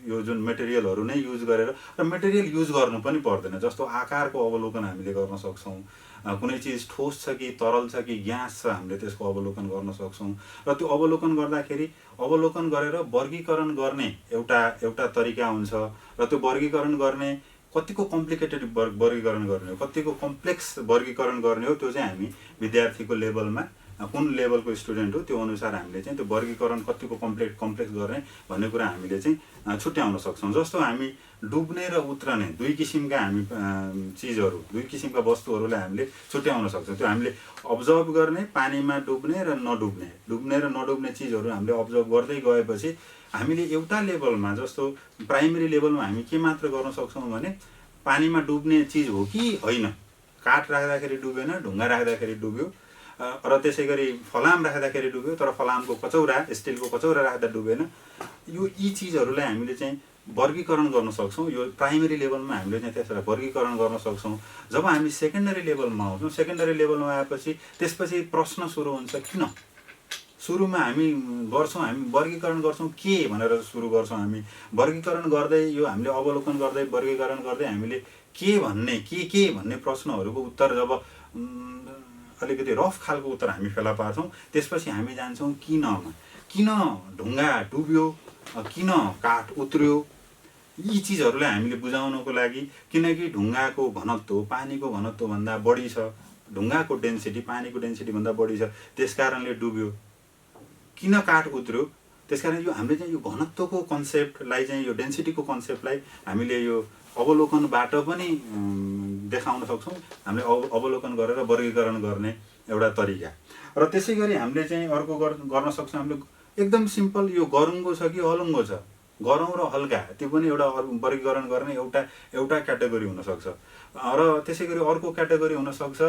यो जुन मेटेरियलहरू नै युज गरेर र मेटेरियल युज गर्नु पनि पर्दैन जस्तो आकारको अवलोकन हामीले गर्न सक्छौँ कुनै चिज ठोस छ कि तरल छ कि ग्यास छ हामीले त्यसको अवलोकन गर्न सक्छौँ र त्यो अवलोकन गर्दाखेरि अवलोकन गरेर वर्गीकरण गर्ने एउटा तरिका हुन्छ र त्यो वर्गीकरण गर्ने कतिको कम्प्लिकेटेड वर्गीकरण गर्ने हो कतिको कम्प्लेक्स वर्गीकरण गर्ने हो त्यो चाहिँ हामी विद्यार्थीको लेभलमा कुन लेभलको स्टुडेन्ट हो त्यो अनुसार हामीले चाहिँ त्यो वर्गीकरण कतिको कम्प्लेक्स गर्ने भन्ने कुरा हामीले चाहिँ छुट्याउन सक्छौँ जस्तो हामी डुब्ने र उत्रने दुई किसिमका हामी चिजहरू दुई किसिमका वस्तुहरूलाई हामीले छुट्याउन सक्छौँ त्यो हामीले अब्जर्भ गर्ने पानीमा डुब्ने र नडुब्ने चिजहरू हामीले अब्जर्भ गर्दै गएपछि हामीले एउटा लेभलमा जस्तो प्राइमेरी लेभलमा हामी के मात्र गर्न सक्छौँ भने पानीमा डुब्ने चिज हो कि होइन काठ राख्दाखेरि डुबेन ढुङ्गा राख्दाखेरि डुब्यो र त्यसै गरी फलाम राख्दाखेरि डुब्यो तर फलामको कचौरा स्टिलको कचौरा राख्दा डुबेन यी चिजहरूलाई हामीले चाहिँ वर्गीकरण गर्न सक्छौँ यो प्राइमेरी लेभलमा हामीले चाहिँ त्यसलाई वर्गीकरण गर्न सक्छौँ जब हामी सेकेन्डरी लेभलमा आउँछौँ सेकेन्डरी लेभलमा आएपछि त्यसपछि प्रश्न सुरु हुन्छ किन सुरुमा हामी वर्गीकरण गर्छौँ के भनेर सुरु गर्छौँ हामी वर्गीकरण गर्दै यो हामीले अवलोकन गर्दै वर्गीकरण गर्दै हामीले के भन्ने प्रश्नहरूको उत्तर जब अलिकति रफ खालको उत्तर हामी फेला पार्छौँ त्यसपछि हामी जान्छौँ किन ढुङ्गा डुब्यो किन काठ उत्रयो यी चिजहरूलाई हामीले बुझाउनको लागि किनकि ढुङ्गाको घनत्व पानीको घनत्वभन्दा बढी छ ढुङ्गाको डेन्सिटी पानीको डेन्सिटीभन्दा बढी छ त्यस कारणले डुब्यो किन काठ उत्रयो त्यसकारण यो हामीले चाहिँ यो घनत्वको कन्सेप्टलाई चाहिँ यो डेन्सिटीको कन्सेप्टलाई हामीले यो अवलोकनबाट पनि देखाउन सक्छौँ हामीले अवलोकन गरेर वर्गीकरण गर्ने एउटा तरिका र त्यसै गरी हामीले चाहिँ अर्को गर्न सक्छौँ हामीले एकदम सिम्पल यो गरुङ्गो छ कि हलुङ्गो छ गरौँ र हल्का त्यो पनि एउटा वर्गीकरण गर्ने एउटा क्याटेगोरी हुनसक्छ र त्यसै गरी अर्को क्याटेगोरी हुनसक्छ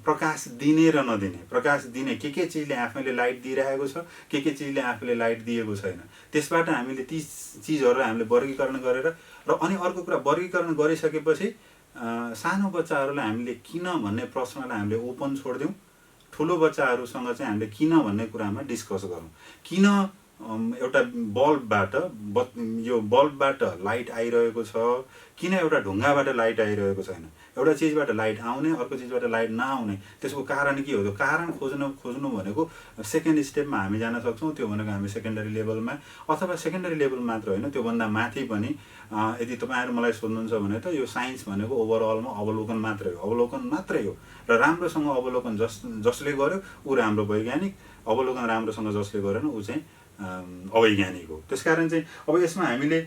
प्रकाश दिने र नदिने प्रकाश दिने के चिजले आफैले लाइट दिइरहेको छ के चिजले आफूले लाइट दिएको छैन त्यसबाट हामीले ती चिजहरूलाई हामीले वर्गीकरण गरेर र अनि अर्को कुरा वर्गीकरण गरिसकेपछि सानो बच्चाहरूलाई हामीले किन भन्ने प्रश्नलाई हामीले ओपन छोडिदिउँ ठुलो बच्चाहरूसँग चाहिँ हामीले किन भन्ने कुरामा डिस्कस गरौँ किन एउटा बल्बबाट लाइट आइरहेको छ किन एउटा ढुङ्गाबाट लाइट आइरहेको छैन एउटा चिजबाट लाइट आउने अर्को चिजबाट लाइट नआउने त्यसको कारण के हो त्यो कारण खोज्नु भनेको सेकेन्ड स्टेपमा हामी जान सक्छौँ त्यो भनेको हामी सेकेन्डरी लेभलमा अथवा सेकेन्डरी लेभल मात्र होइन त्योभन्दा माथि पनि यदि तपाईँहरू मलाई सोध्नुहुन्छ भने त यो साइन्स भनेको ओभरअलमा अवलोकन मात्रै हो र राम्रोसँग अवलोकन जसले गर्यो ऊ राम्रो वैज्ञानिक अवलोकन राम्रोसँग जसले गरेन ऊ चाहिँ अवैज्ञानिक हो। त्यसकारण चाहिँ अब यसमा हामीले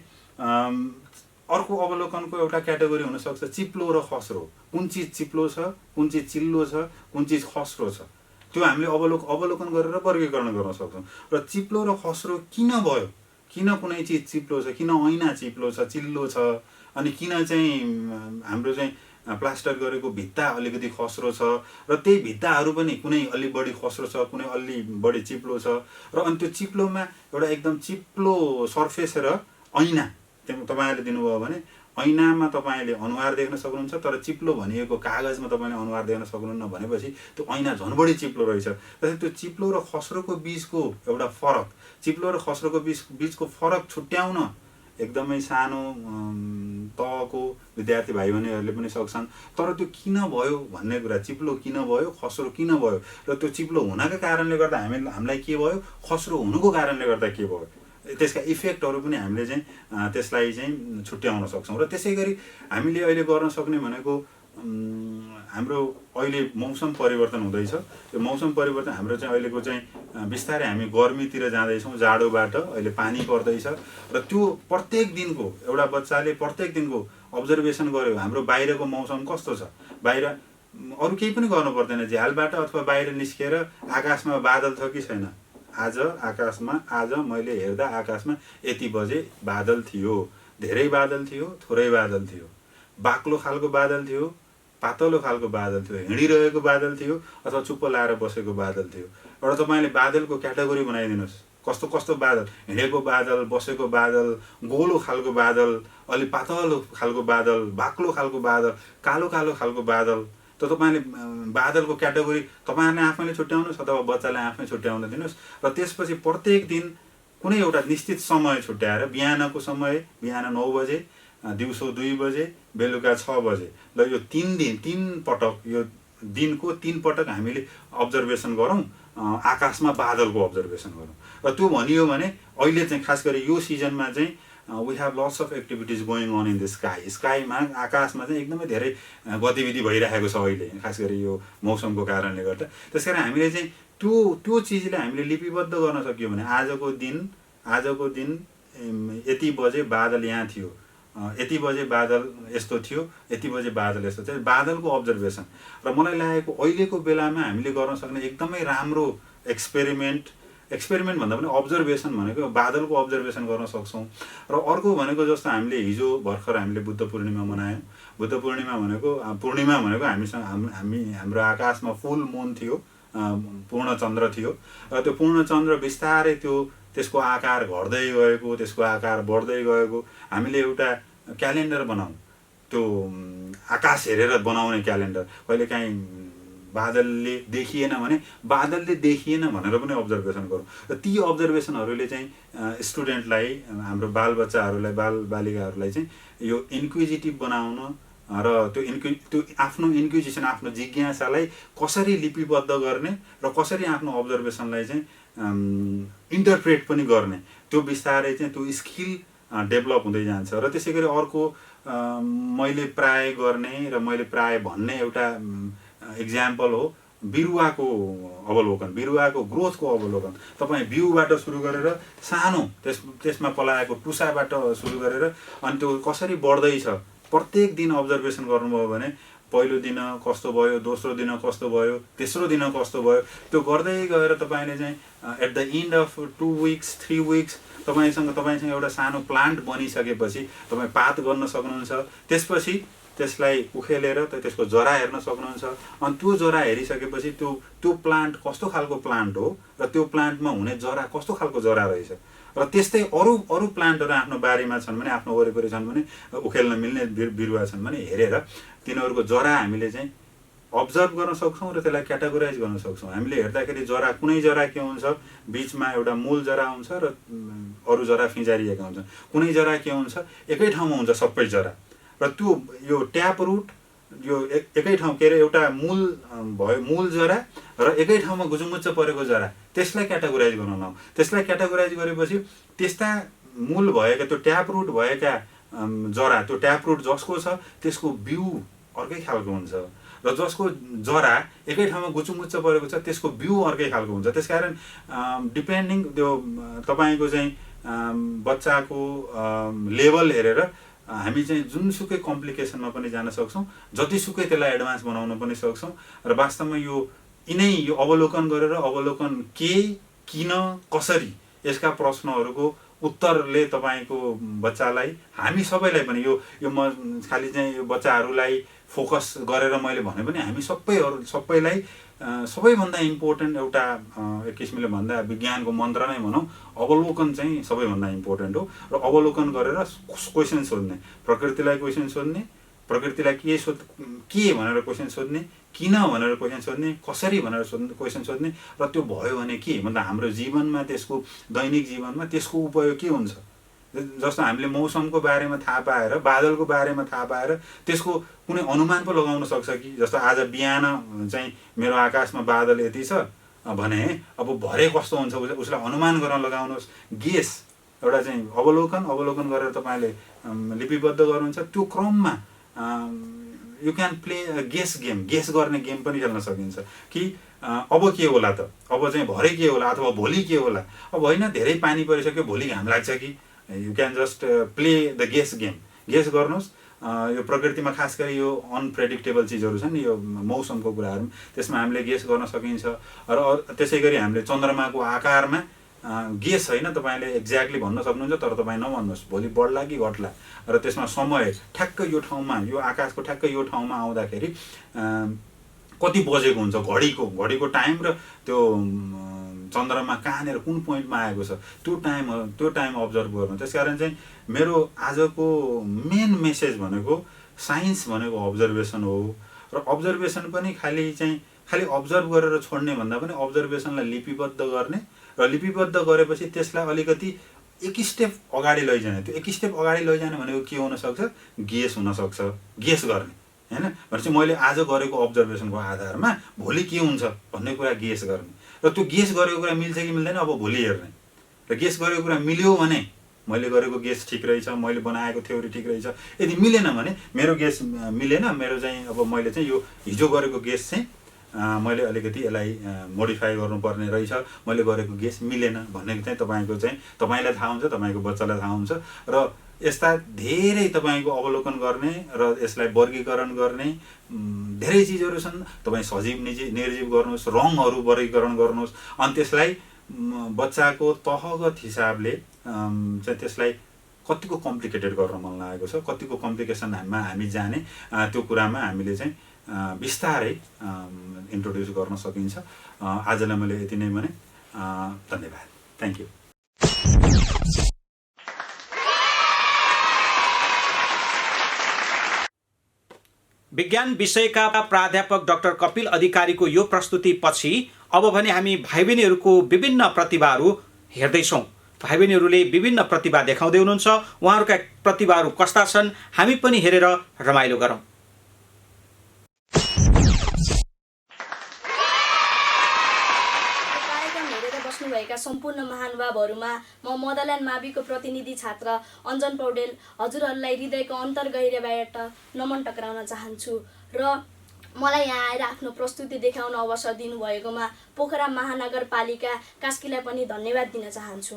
अर्को अवलोकनको एउटा क्याटेगोरी हुनसक्छ चिप्लो र खस्रो। कुन चिज चिप्लो छ, कुन चिज चिल्लो छ, कुन चिज खस्रो छ, त्यो हामीले अवलोकन गरेर वर्गीकरण गर्न सक्छौँ। र चिप्लो र खस्रो किन भयो, किन कुनै चिज चिप्लो छ, किन ऐना चिप्लो छ, चिल्लो छ, अनि किन चाहिँ हाम्रो चाहिँ प्लास्टर गरेको भित्ता अलिकति खस्रो छ, र त्यही भित्ताहरू पनि कुनै अलि बढी खस्रो छ, कुनै अलि बढी चिप्लो छ, र अनि त्यो चिप्लोमा एउटा एकदम चिप्लो सर्फेस र ऐना तपाईँले दिनुभयो भने ऐनामा तपाईँले अनुहार देख्न सक्नुहुन्छ, तर चिप्लो भनिएको कागजमा तपाईँले अनुहार देख्न सक्नुहुन्न भनेपछि त्यो ऐना झन् बढी चिप्लो रहेछ। त्यसैले त्यो चिप्लो र खस्रोको बिचको एउटा फरक, चिप्लो र खस्रोको बिचको फरक छुट्याउन एकदमै सानो तहको विद्यार्थी भाइ बहिनीहरूले पनि सक्छन्। तर त्यो किन भयो भन्ने कुरा, चिप्लो किन भयो, खस्रो किन भयो, र त्यो चिप्लो हुनका कारणले गर्दा हामीलाई के भयो, खस्रो हुनुको कारणले गर्दा के भयो, त्यसका इफेक्टहरू पनि हामीले चाहिँ त्यसलाई चाहिँ छुट्याउन सक्छौँ। र त्यसै गरी हामीले अहिले गर्न सक्ने भनेको हाम्रो अहिले मौसम परिवर्तन हुँदैछ। त्यो मौसम परिवर्तन हाम्रो चाहिँ अहिलेको चाहिँ बिस्तारै हामी गर्मीतिर जाँदैछौँ, जाडोबाट अहिले पानी पर्दैछ, र त्यो प्रत्येक दिनको एउटा बच्चाले प्रत्येक दिनको अब्जर्भेसन गर्यो हाम्रो बाहिरको मौसम कस्तो छ, बाहिर अरू केही पनि गर्नु पर्दैन, झ्यालबाट अथवा बाहिर निस्केर आकाशमा बादल छ कि छैन, आज मैले हेर्दा आकाशमा यति बजे बादल थियो, धेरै बादल थियो, थोरै बादल थियो, बाक्लो खालको बादल थियो, पातलो खालको बादल थियो, हिँडिरहेको बादल थियो, अथवा चुप्प लाएर बसेको बादल थियो। एउटा तपाईँले बादलको क्याटेगोरी बनाइदिनुहोस्, कस्तो कस्तो बादल, हिँडेको बादल, बसेको बादल, गोलो खालको बादल, अलि पातलो खालको बादल, बाक्लो खालको बादल, कालो कालो खालको बादल। त तपाईँले बादलको क्याटेगोरी तपाईँहरूले आफैले छुट्याउनुहोस् अथवा बच्चालाई आफै छुट्याउन दिनुहोस्, र त्यसपछि प्रत्येक दिन कुनै एउटा निश्चित समय छुट्याएर बिहानको समय बिहान 9 बजे, दिउँसो 2 बजे, बेलुका 6 बजे, ल यो 3 पटक, यो दिनको 3 पटक हामीले अब्जर्भेसन गरौँ, आकाशमा बादलको अब्जर्भेसन गरौँ। र त्यो भनियो भने अहिले चाहिँ खास गरी यो सिजनमा चाहिँ we have lots of activities going on in the स्काईमा आकाशमा चाहिँ एकदमै धेरै गतिविधि भइरहेको छ अहिले, खास गरी यो मौसमको कारणले गर्दा। त्यसकारण हामीले चाहिँ त्यो चिजले हामीले लिपिबद्ध गर्न सक्यो भने आजको दिन यति बजे बादल यहाँ थियो, यति बजे बादल यस्तो थियो, यति बजे बादल यस्तो थियो, बादलको अब्जर्भेसन। र मलाई लागेको अहिलेको बेलामा हामीले गर्न सक्ने एकदमै राम्रो एक्सपेरिमेन्ट भन्दा पनि अब्जर्भेसन भनेको बादलको अब्जर्भेसन गर्न सक्छौँ। र अर्को भनेको जस्तो हामीले हिजो भर्खर हामीले बुद्ध पूर्णिमा मनायौँ। बुद्ध पूर्णिमा भनेको हाम्रो आकाशमा फुल मुन थियो, पूर्ण चन्द्र थियो, र त्यो पूर्ण चन्द्र बिस्तारै त्यसको आकार घट्दै गएको, त्यसको आकार बढ्दै गएको। हामीले एउटा क्यालेन्डर बनाऊँ, त्यो आकाश हेरेर बनाउने क्यालेन्डर। कहिलेकाहीँ बादलले देखिएन भनेर पनि अब्जर्भेसन गरौँ। र ती अब्जर्भेसनहरूले चाहिँ स्टुडेन्टलाई, हाम्रो बालबच्चाहरूलाई, बालबालिकाहरूलाई चाहिँ यो इन्क्विजिटिभ बनाउन र त्यो आफ्नो इन्क्विजिसन, आफ्नो जिज्ञासालाई कसरी लिपिबद्ध गर्ने र कसरी आफ्नो अब्जर्भेसनलाई चाहिँ इन्टरप्रेट पनि गर्ने, त्यो बिस्तारै चाहिँ त्यो स्किल डेभलप हुँदै जान्छ। र त्यसै गरी अर्को मैले प्राय गर्ने र मैले प्राय भन्ने एउटा इक्जाम्पल हो बिरुवाको अवलोकन, बिरुवाको ग्रोथको अवलोकन। तपाईँ बिउबाट सुरु गरेर सानो त्यसमा पलाएको टुसाबाट सुरु गरेर अनि त्यो कसरी बढ्दैछ प्रत्येक दिन अब्जर्भेसन गर्नुभयो भने पहिलो दिन कस्तो भयो, दोस्रो दिन कस्तो भयो, तेस्रो दिन कस्तो भयो, त्यो गर्दै गएर तपाईँले चाहिँ at the end of 2 weeks 3 weeks तपाईँसँग एउटा सानो प्लान्ट बनिसकेपछि तपाईँ पात गर्न सक्नुहुन्छ। त्यसपछि त्यसलाई उखेलेर त्यसको जरा हेर्न सक्नुहुन्छ। अनि त्यो जरा हेरिसकेपछि त्यो प्लान्ट कस्तो खालको प्लान्ट हो र त्यो प्लान्टमा हुने जरा कस्तो खालको जरा रहेछ। र त्यस्तै अरू प्लान्टहरू आफ्नो बारीमा छन् भने, आफ्नो वरिपरि छन् भने, उखेल्न मिल्ने बिरुवा छन् भने हेरेर तिनीहरूको जरा हामीले चाहिँ अब्जर्भ गर्न सक्छौँ र त्यसलाई क्याटेगोराइज गर्न सक्छौँ। हामीले हेर्दाखेरि कुनै जरा के हुन्छ, बिचमा एउटा मूल जरा हुन्छ र अरू जरा फिँजारिएका हुन्छन्। कुनै जरा के हुन्छ, एकै ठाउँमा हुन्छ सबै जरा, र त्यो यो ट्याप रुट यो एकै ठाउँ के अरे एउटा मूल जरा र एकै ठाउँमा गुजुमुच्च परेको जरा, त्यसलाई क्याटेगोराइज गर्न लाउँ। त्यसलाई क्याटेगोराइज गरेपछि त्यस्ता मूल भएका, त्यो ट्याप रुट भएका जरा, त्यो ट्याप रुट जसको छ त्यसको बिउ अर्कै खालको हुन्छ, र जसको जरा एकै ठाउँमा गुचुमुच्च परेको छ त्यसको बिउ अर्कै खालको हुन्छ। त्यसकारण डिपेन्डिङ त्यो तपाईँको चाहिँ बच्चाको लेभल हेरेर हामी चाहिँ जुनसुकै कम्प्लिकेसनमा पनि जान सक्छौँ, जतिसुकै त्यसलाई एडभान्स बनाउन पनि सक्छौँ। र वास्तवमा यो अवलोकन गरेर अवलोकन के, किन, कसरी यसका प्रश्नहरूको उत्तरले तपाईँको बच्चालाई, हामी सबैलाई पनि यो म खालि चाहिँ यो बच्चाहरूलाई फोकस गरेर मैले भने पनि हामी सबैलाई सबैभन्दा इम्पोर्टेन्ट एउटा एक किसिमले भन्दा विज्ञानको मन्त्र नै भनौँ, अवलोकन चाहिँ सबैभन्दा इम्पोर्टेन्ट हो। र अवलोकन गरेर क्वेसन सोध्ने, प्रकृतिलाई क्वेसन सोध्ने, प्रकृतिलाई के भनेर क्वेसन सोध्ने, किन भनेर क्वेसन सोध्ने, कसरी भनेर क्वेसन सोध्ने, र त्यो भयो भने के, मतलब हाम्रो जीवनमा त्यसको दैनिक जीवनमा त्यसको उपयोग के हुन्छ। जस्तो हामीले मौसमको बारेमा थाहा पाएर, बादलको बारेमा थाहा पाएर त्यसको कुनै अनुमान पो लगाउन सक्छ कि, जस्तो आज बिहान चाहिँ मेरो आकाशमा बादल यति छ भने अब भरे कस्तो हुन्छ उसलाई अनुमान गर्न लगाउनुहोस्। गेस एउटा चाहिँ अवलोकन गरेर तपाईँले लिपिबद्ध गर्नुहुन्छ। त्यो क्रममा यु क्यान प्ले गेस गर्ने गेम पनि खेल्न सकिन्छ कि अब के होला त, अब चाहिँ भरे के होला अथवा भोलि के होला। अब होइन धेरै पानी परिसक्यो, भोलि घाम लाग्छ कि, you can just play the guess game. Guess गर्नुहोस्। यो प्रकृतिमा खास गरी यो अनप्रेडिक्टेबल चिजहरू छन् नि, यो मौसमको कुराहरू, त्यसमा हामीले गेस गर्न सकिन्छ। र त्यसै गरी हामीले चन्द्रमाको आकारमा गेस होइन, तपाईँले एक्ज्याक्टली भन्न सक्नुहुन्छ, तर तपाईँ नभन्नुहोस् भोलि बढ्ला कि घट्ला। र त्यसमा समय ठ्याक्क यो ठाउँमा, यो आकाशको ठ्याक्क यो ठाउँमा आउँदाखेरि कति बजेको हुन्छ, घडीको टाइम र त्यो चन्द्रमा कहाँनिर कुन पोइन्टमा आएको छ त्यो टाइम अब्जर्भ गर्नु। त्यसकारण चाहिँ मेरो आजको मेन मेसेज भनेको साइन्स भनेको अब्जर्भेसन हो। र अब्जर्भेसन पनि खालि अब्जर्भ गरेर छोड्ने भन्दा पनि अब्जर्भेसनलाई लिपिबद्ध गर्ने, र लिपिबद्ध गरेपछि त्यसलाई अलिकति एक स्टेप अगाडि लैजाने। त्यो एक स्टेप अगाडि लैजाने भनेको के हुनसक्छ, गेस हुनसक्छ। गेस गर्ने होइन भनेपछि मैले आज गरेको अब्जर्भेसनको आधारमा भोलि के हुन्छ भन्ने कुरा गेस गर्ने। र त्यो गेस गरेको कुरा मिल्छ कि मिल्दैन अब भोलि हेर्ने। र गेस गरेको कुरा मिल्यो भने मैले गरेको गेस ठिक रहेछ, मैले बनाएको थ्योरी ठिक रहेछ। यदि मिलेन भने मेरो गेस मिलेन, मेरो चाहिँ अब मैले चाहिँ यो हिजो गरेको गेस चाहिँ मैले अलिकति यसलाई मोडिफाई गर्नुपर्ने रहेछ, मैले गरेको गेस मिलेन भन्ने चाहिँ तपाईँलाई थाहा हुन्छ, तपाईँको बच्चालाई थाहा हुन्छ। र यस्ता धेरै तपाईँको अवलोकन गर्ने र यसलाई वर्गीकरण गर्ने धेरै चिजहरू छन्। तपाईँ सजीव निर्जीव गर्नुहोस्, रङहरू वर्गीकरण गर्नुहोस्, अनि त्यसलाई बच्चाको तहगत हिसाबले चाहिँ त्यसलाई कतिको कम्प्लिकेटेड गर्न मन लागेको छ, कतिको कम्प्लिकेसनमा हामी जाने, त्यो कुरामा हामीले चाहिँ बिस्तारै इन्ट्रोड्युस गर्न सकिन्छ। आजलाई मैले यति नै भने, धन्यवाद, थ्याङ्क यू। विज्ञान विषयका प्राध्यापक डाक्टर कपिल अधिकारीको यो प्रस्तुतिपछि अब भने हामी भाइ बहिनीहरूको विभिन्न प्रतिभाहरू हेर्दैछौँ। भाइ बहिनीहरूले विभिन्न प्रतिभा देखाउँदै हुनुहुन्छ। उहाँहरूका प्रतिभाहरू कस्ता छन् हामी पनि हेरेर रमाइलो गरौँ। भएका सम्पूर्ण महानुभावहरूमा म मदरल्यान्ड माविको प्रतिनिधि छात्र अञ्जन पौडेल हजुरहरूलाई हृदयको अन्तर्गहिरबाट नमन टक्राउन चाहन्छु र मलाई यहाँ आएर आफ्नो प्रस्तुति देखाउन अवसर दिनुभएकोमा पोखरा महानगरपालिका कास्कीलाई पनि धन्यवाद दिन चाहन्छु।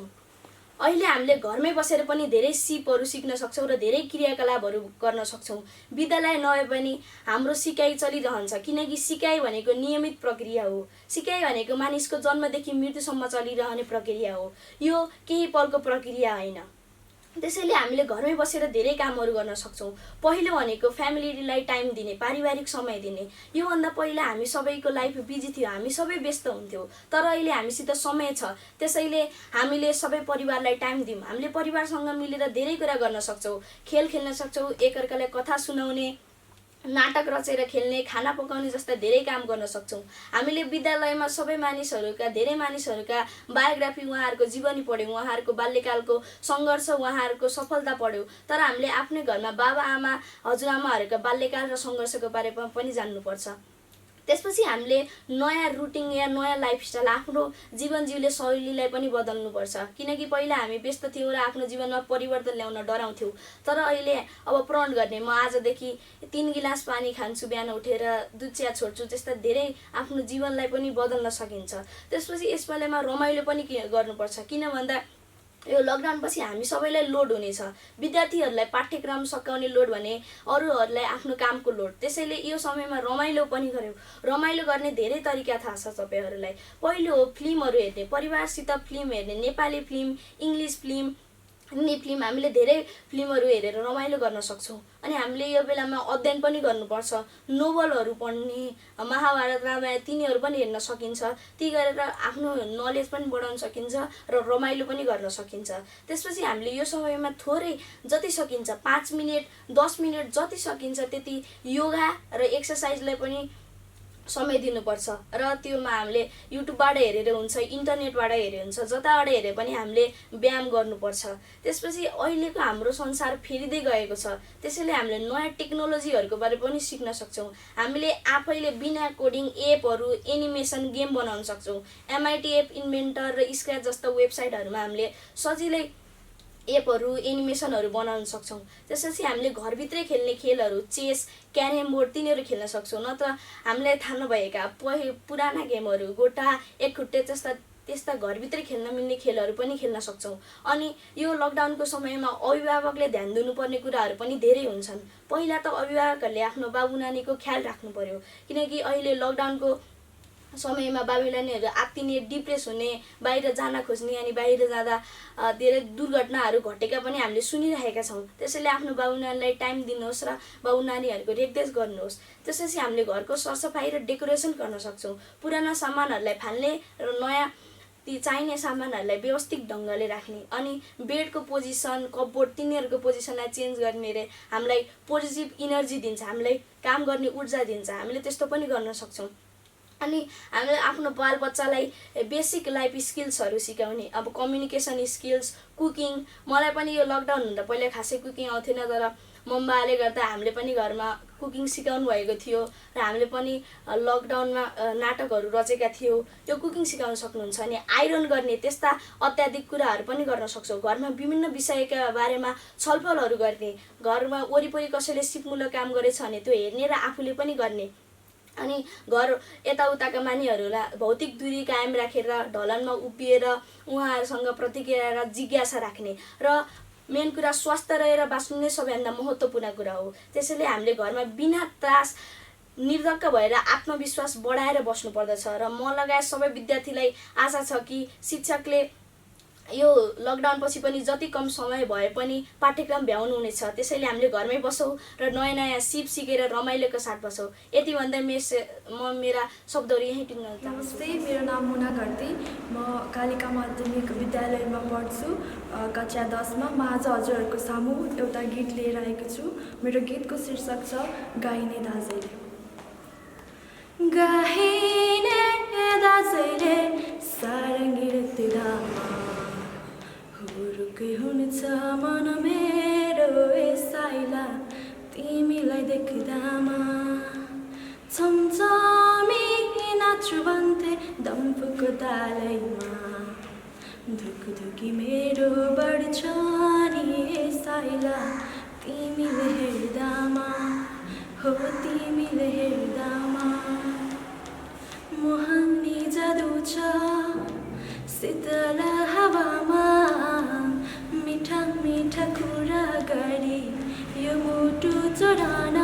अहिले हामीले घरमै बसेर पनि धेरै सिपहरू सिक्न सक्छौँ र धेरै क्रियाकलापहरू गर्न सक्छौँ। विद्यालय नभए पनि हाम्रो सिकाइ चलिरहन्छ, किनकि सिकाइ भनेको नियमित प्रक्रिया हो। सिकाइ भनेको मानिसको जन्मदेखि मृत्युसम्म चलिरहने प्रक्रिया हो, यो केही पलको प्रक्रिया होइन। त्यसैले हामीले घरमै बसेर धेरै कामहरू गर्न सक्छौँ। पहिलो भनेको फ्यामिलीलाई टाइम दिने, पारिवारिक समय दिने। योभन्दा पहिला हामी सबैको लाइफ बिजी थियो, हामी सबै व्यस्त हुन्थ्यौँ, तर अहिले हामीसित समय छ। त्यसैले हामीले सबै परिवारलाई टाइम दिउँ। हामीले परिवारसँग मिलेर धेरै कुरा गर्न सक्छौँ, खेल खेल्न सक्छौँ, एकअर्कालाई कथा सुनाउने, नाटक रचेर खेल्ने, खाना पकाउने जस्ता धेरै काम गर्न सक्छौँ। हामीले विद्यालयमा धेरै मानिसहरूका बायोग्राफी, उहाँहरूको जीवनी पढ्यौँ, उहाँहरूको बाल्यकालको सङ्घर्ष, उहाँहरूको सफलता पढ्यौँ। तर हामीले आफ्नै घरमा बाबा आमा हजुरआमाहरूका बाल्यकाल र सङ्घर्षको बारेमा पनि जान्नुपर्छ। त्यसपछि हामीले नयाँ रुटिन या नयाँ लाइफस्टाइल आफ्नो जीवन जिउने शैलीलाई पनि बदल्नुपर्छ। किनकि पहिला हामी व्यस्त थियौँ र आफ्नो जीवनमा परिवर्तन ल्याउन डराउँथ्यौँ, तर अहिले अब प्रण गर्ने म आजदेखि 3 गिलास पानी खान्छु, बिहान उठेर दुध चिया छोड्छु, त्यस्ता धेरै आफ्नो जीवनलाई पनि बदल्न सकिन्छ। त्यसपछि यसपालिमा रमाइलो पनि गर्नुपर्छ, किन भन्दा यो लकडाउनपछि हामी सबैलाई लोड हुनेछ। विद्यार्थीहरूलाई पाठ्यक्रम सकाउने लोड भने अरूहरूलाई आफ्नो कामको लोड। त्यसैले यो समयमा रमाइलो पनि गर्यो। रमाइलो गर्ने धेरै तरिका थाहा छ तपाईँहरूलाई। पहिलो हो फिल्महरू हेर्ने, परिवारसित फिल्म हेर्ने, Nepali film, English film, Hindi film. हामीले धेरै फिल्महरू हेरेर रमाइलो गर्न सक्छौँ। अनि हामीले यो बेलामा अध्ययन पनि गर्नुपर्छ, नोभलहरू पढ्ने, महाभारत रामायण तिनीहरू पनि हेर्न सकिन्छ। ती गरेर आफ्नो नलेज पनि बढाउन सकिन्छ र रमाइलो पनि गर्न सकिन्छ। त्यसपछि हामीले यो समयमा थोरै जति सकिन्छ 5 मिनट 10 मिनट जति सकिन्छ त्यति योगा र एक्सर्साइजलाई पनि समय दिनुपर्छ। र त्योमा हामीले युट्युबबाट हेरेर हुन्छ, इन्टरनेटबाट हेरेर हुन्छ, जताबाट हेरे पनि हामीले व्यायाम गर्नुपर्छ। त्यसपछि अहिलेको हाम्रो संसार फेरिँदै गएको छ, त्यसैले हामीले नयाँ टेक्नोलोजीहरूको बारे पनि सिक्न सक्छौँ। हामीले आफैले बिना कोडिङ एपहरू, एनिमेसन, गेम बनाउन सक्छौँ। MIT एप इन्भेन्टर र स्क्रैच जस्ता वेबसाइटहरूमा हामीले सजिलै एपहरू, एनिमेसनहरू बनाउन सक्छौँ। त्यसपछि हामीले घरभित्रै खेल्ने खेलहरू, चेस, क्यारम बोर्ड तिनीहरू खेल्न सक्छौँ। नत्र हामीलाई थाहा नभएका पुराना गेमहरू, गोटा, एक खुट्टे त्यस्ता घरभित्रै खेल्न मिल्ने खेलहरू पनि खेल्न सक्छौँ। अनि यो लकडाउनको समयमा अभिभावकले ध्यान दिनुपर्ने कुराहरू पनि धेरै हुन्छन्। पहिला त अभिभावकहरूले आफ्नो बाबु नानीको ख्याल राख्नु पर्यो, किनकि अहिले लकडाउनको समयमा बाबु नानीहरू आत्तिने, डिप्रेस हुने, बाहिर जान खोज्ने, अनि बाहिर जाँदा धेरै दुर्घटनाहरू घटेका पनि हामीले सुनिरहेका छौँ। त्यसैले आफ्नो बाबु नानीलाई टाइम दिनुहोस् र बाबु नानीहरूको रेखदेख गर्नुहोस्। त्यसपछि हामीले घरको सरसफाइ र डेकोरेसन गर्न सक्छौँ। पुराना सामानहरूलाई फाल्ने र नयाँ ती चाहिने सामानहरूलाई व्यवस्थित ढङ्गले राख्ने, अनि बेडको पोजिसन, कपबोर्ड तिनीहरूको पोजिसनलाई चेन्ज गर्ने रे हामीलाई पोजिटिभ इनर्जी दिन्छ, हामीलाई काम गर्ने ऊर्जा दिन्छ। हामीले त्यस्तो पनि गर्न सक्छौँ। अनि हामीले आफ्नो बालबच्चालाई बेसिक लाइफ स्किल्सहरू सिकाउने, अब कम्युनिकेसन स्किल्स, कुकिङ। मलाई पनि यो लकडाउन हुँदा पहिला खासै कुकिङ आउँथेन, तर मम्बाले गर्दा हामीले पनि घरमा कुकिङ सिकाउनु भएको थियो र हामीले पनि लकडाउनमा नाटकहरू रचेका थियौँ। यो कुकिङ सिकाउन सक्नुहुन्छ। अनि आइरन गर्ने त्यस्ता अत्याधिक कुराहरू पनि गर्न सक्छौँ। घरमा विभिन्न विषयका बारेमा छलफलहरू गर्ने, घरमा वरिपरि कसैले सिपमूलक काम गरेछ भने त्यो हेर्ने र आफूले पनि गर्ने। अनि घर यताउताका मानिसहरूलाई भौतिक दूरी कायम राखेर ढलनमा उभिएर उहाँहरूसँग प्रतिक्रिया र जिज्ञासा राख्ने। र मेन कुरा स्वस्थ रहेर बाँच्नु नै सबैभन्दा महत्त्वपूर्ण कुरा हो। त्यसैले हामीले घरमा बिना त्रास निर्धक्क भएर आत्मविश्वास बढाएर बस्नुपर्दछ। र म लगायत सबै विद्यार्थीलाई आशा छ कि शिक्षकले यो लकडाउन पछि पनि जति कम समय भए पनि पाठ्यक्रम भ्याउनु हुनेछ। त्यसैले हामीले घरमै बसौँ र नयाँ नयाँ सिप सिकेर रमाइलोको साथ बसौँ। यति भन्दै म मेरा शब्दहरू यहीँ टिक्न चाहन्छु। नमस्ते, मेरो नाम मुना घरती। म कालिका माध्यमिक विद्यालयमा पढ्छु, कक्षा 10मा। म आज हजुरहरूको सामु एउटा गीत लिएर आएको छु। मेरो गीतको शीर्षक छ गाइने दाजैले। गाइने दाजैले सारङ्गी रत्तिदामा, हुरुकै हुन्छ मन मेरो साइला तिमीलाई देख्दामा। छमछमी नाच्छु भन्थे डम्फुको तालैमा, धुकधुकी मेरो बढ्छ नि साइला तिमीले हेर्दामा, हो तिमीले हेर्दामा। मोहनी जादु छ शीतल हावामा, मिठा मिठा कुरा गरी यो मुटु चढान।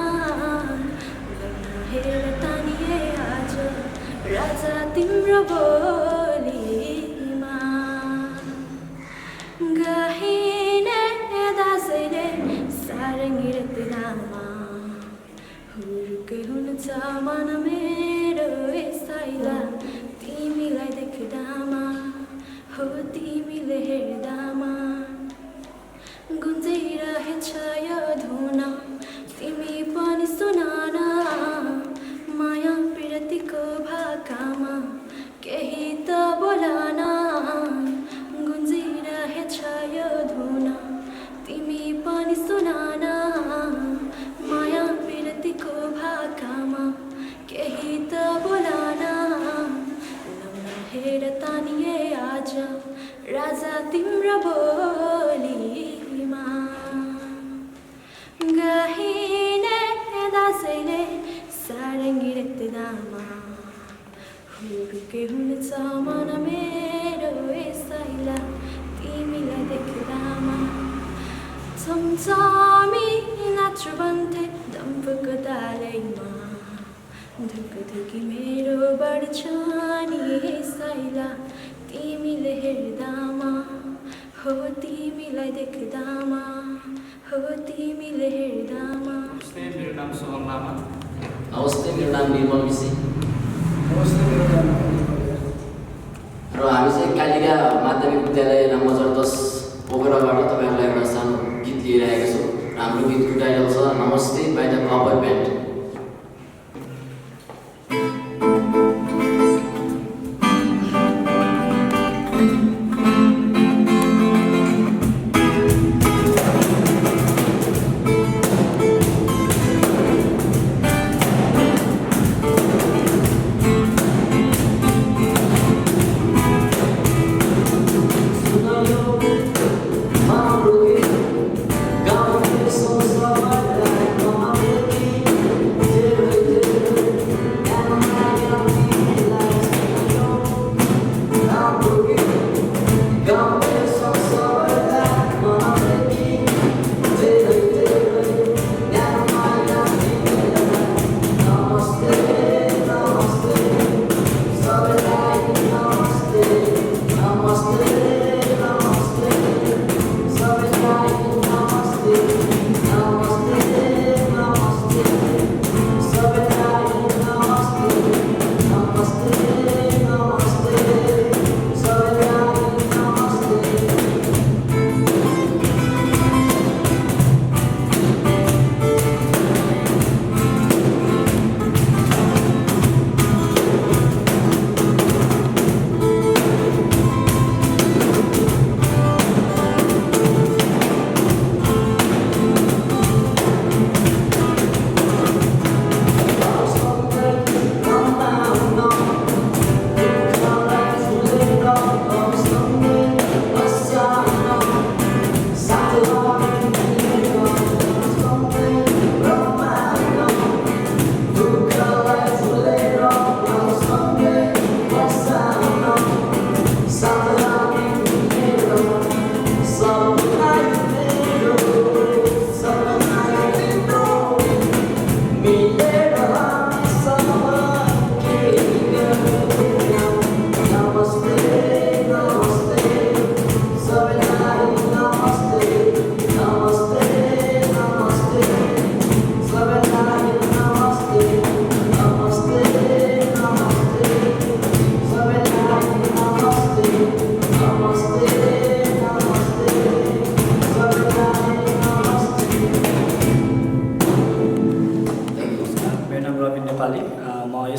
हेर तानिए आज राजा तिम्रो बोलीमा। गाइने दाजैले सारङ्गी रत्तिदामा, हुरुकै हुन्छ मन मेरो साइला तिमीलाई देख्दामा, हो तिमीले हेर्दामा। गुन्जिरहेछ यो धुन तिमी पनि सुनान, माया प्रीतिको भाकामा केही त बोलन। गुन्जिरहेछ यो धुन तिमी पनि सुनान, माया प्रीतिको भाकामा केही त बाजा तिम्रो बोलीमा गहिने दासैले सारङ्गी रेख्दामा हुर्के हुन्छ मन मेरो यसैला तिमीलाई देख्दामा चम्चमी नाच्छु भन्थे डम्फुको तालैमा धुकी मेरो बढ्छ नि यसैला तिमीले हेर्दामा हो तिमीलाई देख्दामा हो तिमीले हेर्दामा। मेरो नाम सोहम लामा। नमस्ते, मेरो नाम निर्मल मिसी। नमस्ते, मेरो नाम र हामी चाहिँ कालिका माध्यमिक विद्यालय नम्बर 10 पोखराबाट तपाईँहरूलाई एउटा सानो गीत लिएर आएका छौँ। र हाम्रो गीतको टाइटल छ नमस्ते by the cover band.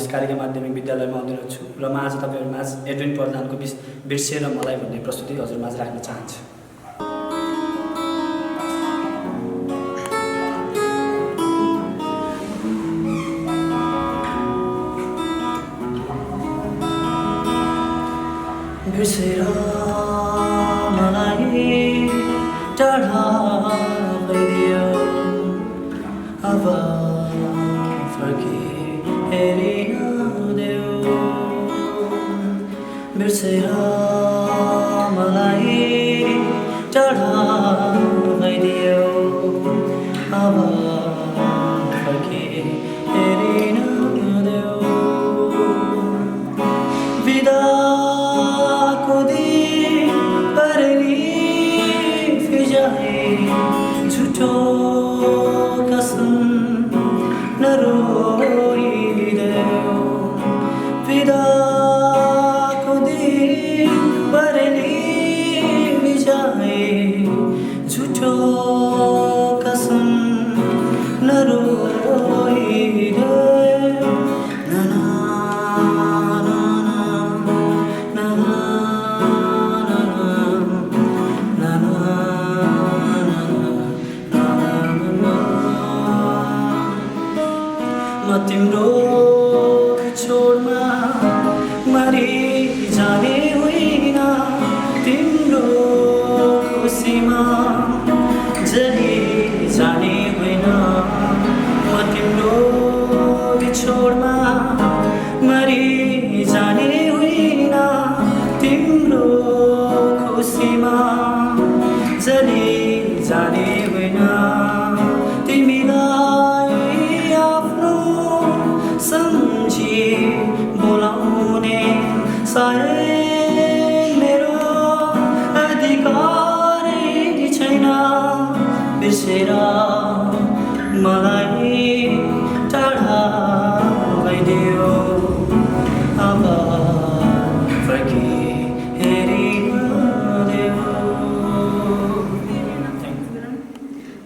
Kalika माध्यमिक विद्यालयमा अध्ययनरत छु र म आज तपाईँहरूमाझ एडविन प्रधानको बिर्सिएर मलाई भन्ने प्रस्तुति हजुरमाझ राख्न चाहन्छु। बिर्सेर मलाई टाढा भइदियो अब फर्की हेरिन देऊ। बिर्सेर मलाई टाढा भइदियो अब फर्की हेरिन देऊ। विदाको दिन परेली फिजाए झुटो कसम नरोइदेऊ। विदाको दिन परेली फिजाए झुटो कसम नरोइदेऊ। खुसीमा जली जाने होइन म तिम्रो बिछोडमा मरि जाने होइन तिम्रो खुसीमा जली जाने होइन तिमीलाई आफ्नो सम्झी बोलाउने सायद मेरो अधिकारै छैन बिर्सेर मलाई टाढा भइदियो अब फर्की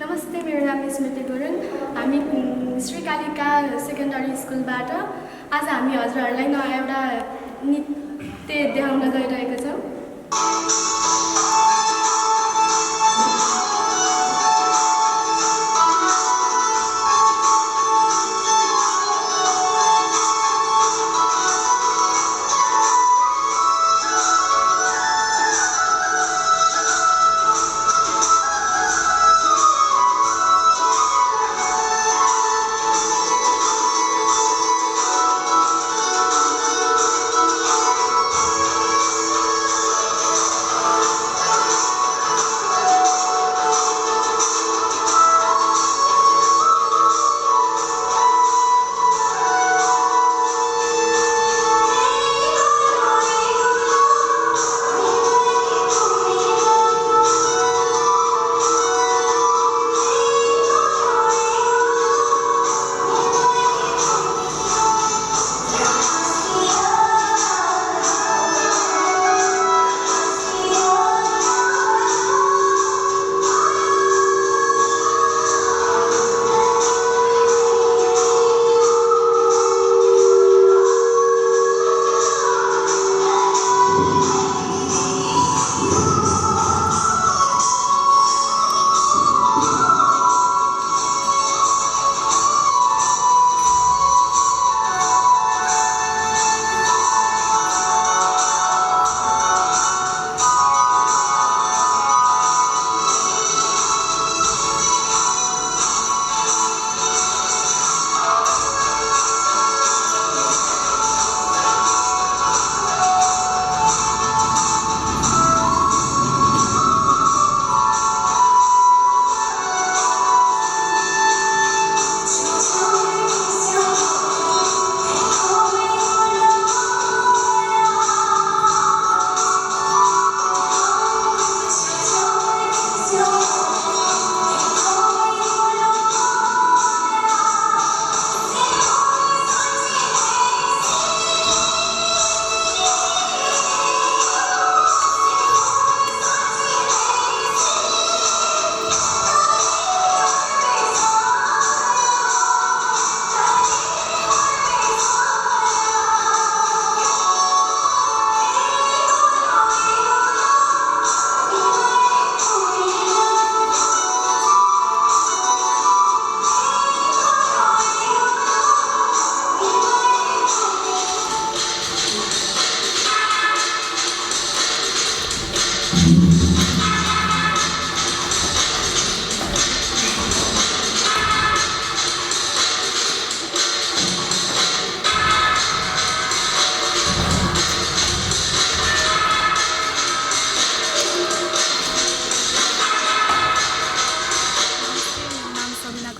नमस्ते, मेरो नाम स्मृति गुरुङ। हामी श्रीकालिका सेकेन्डरी स्कुलबाट आज हामी हजुरहरूलाई नयाँ एउटा नृत्य देखाउन गइरहेको छौँ।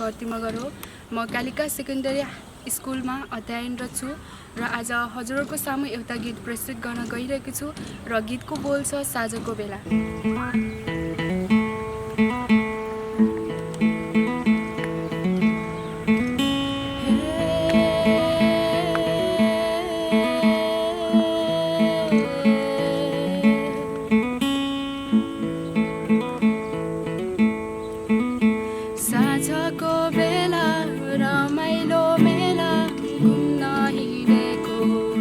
घरती मगर हो। म कालिका सेकेन्डरी स्कुलमा अध्ययनरत छु र आज हजुरहरूको सामु एउटा गीत प्रस्तुत गर्न गइरहेको छु र गीतको बोल छ साँझको बेला। साँझको बेला रमाइलो मेला घुम्न हिँडेको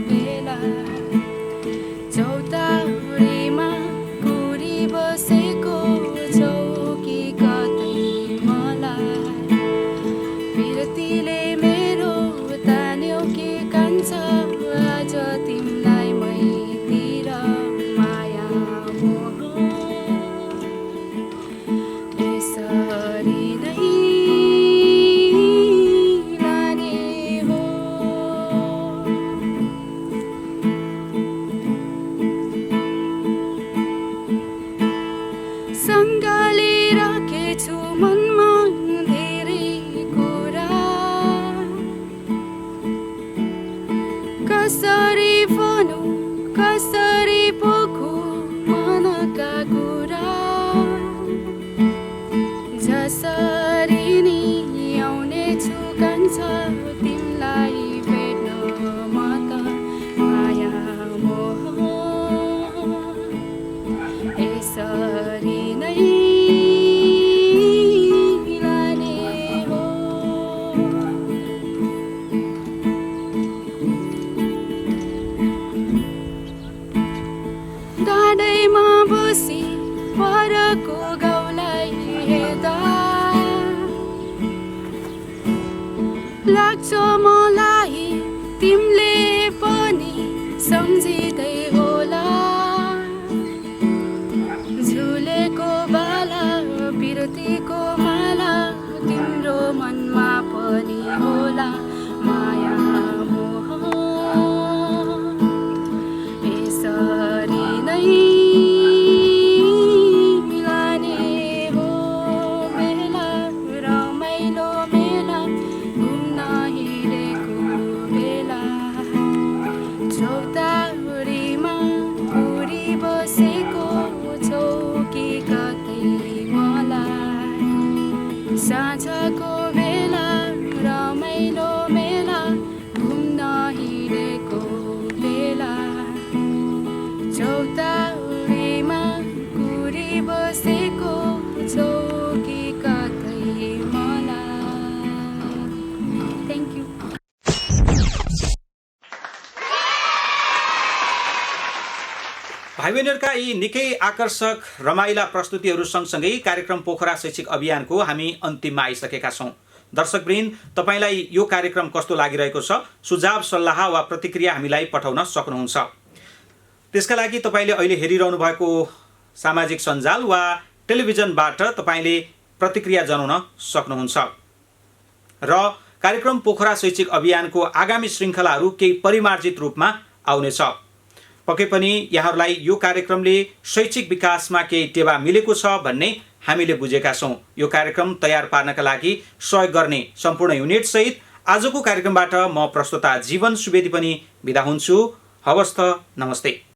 बेला चौतारीमा कुरी बसे सँगले राखेछु मनमा धेरै कुरा कसरी भनौँ कसरी पोखौँ मनका कुरा जसरी नि आउनेछु कान्छ तिमीलाई भेट्न म त माया मोह यसरी नै लाने हो डाँडैमा बसी परको गाउँलाई हेर्दा लाग्छ मलाई तिमीले पनि सम्झिँदै होला झुलेको बाला बिरतीको माला तिम्रो मनमा पनि होला माया मोह यसरी नै लाने हो मेला रमाइलो मेला घुम्न हिँडेको बेला चौतारीमा उडी बसेको छौ कि कतै मलाई साँझको बेला रमाइलो मेला घुम्न हिँडेको बेला चौतारीमा उडी बसेको छौ कि कतै मलाई थ्याङ्क यू भाइ बहिनीहरूका यी निकै आकर्षक रमाइला प्रस्तुतिहरू सँगसँगै कार्यक्रम पोखरा शैक्षिक अभियानको हामी अन्तिममा आइसकेका छौँ। दर्शकवृन्द, तपाईँलाई यो कार्यक्रम कस्तो लागिरहेको छ? सुझाव सल्लाह वा प्रतिक्रिया हामीलाई पठाउन सक्नुहुन्छ। त्यसका लागि तपाईँले अहिले हेरिरहनु भएको सामाजिक सञ्जाल वा टेलिभिजनबाट तपाईँले प्रतिक्रिया जनाउन सक्नुहुन्छ। र कार्यक्रम पोखरा शैक्षिक अभियानको आगामी श्रृङ्खलाहरू केही परिमार्जित रूपमा आउनेछ। पक्कै पनि यहाँहरूलाई यो कार्यक्रमले शैक्षिक विकासमा केही टेवा मिलेको छ भन्ने हामीले बुझेका छौँ। यो कार्यक्रम तयार पार्नका लागि सहयोग गर्ने सम्पूर्ण युनिटसहित आजको कार्यक्रमबाट म प्रस्तोता जीवन सुवेदी पनि बिदा हुन्छु। हवस् त, नमस्ते।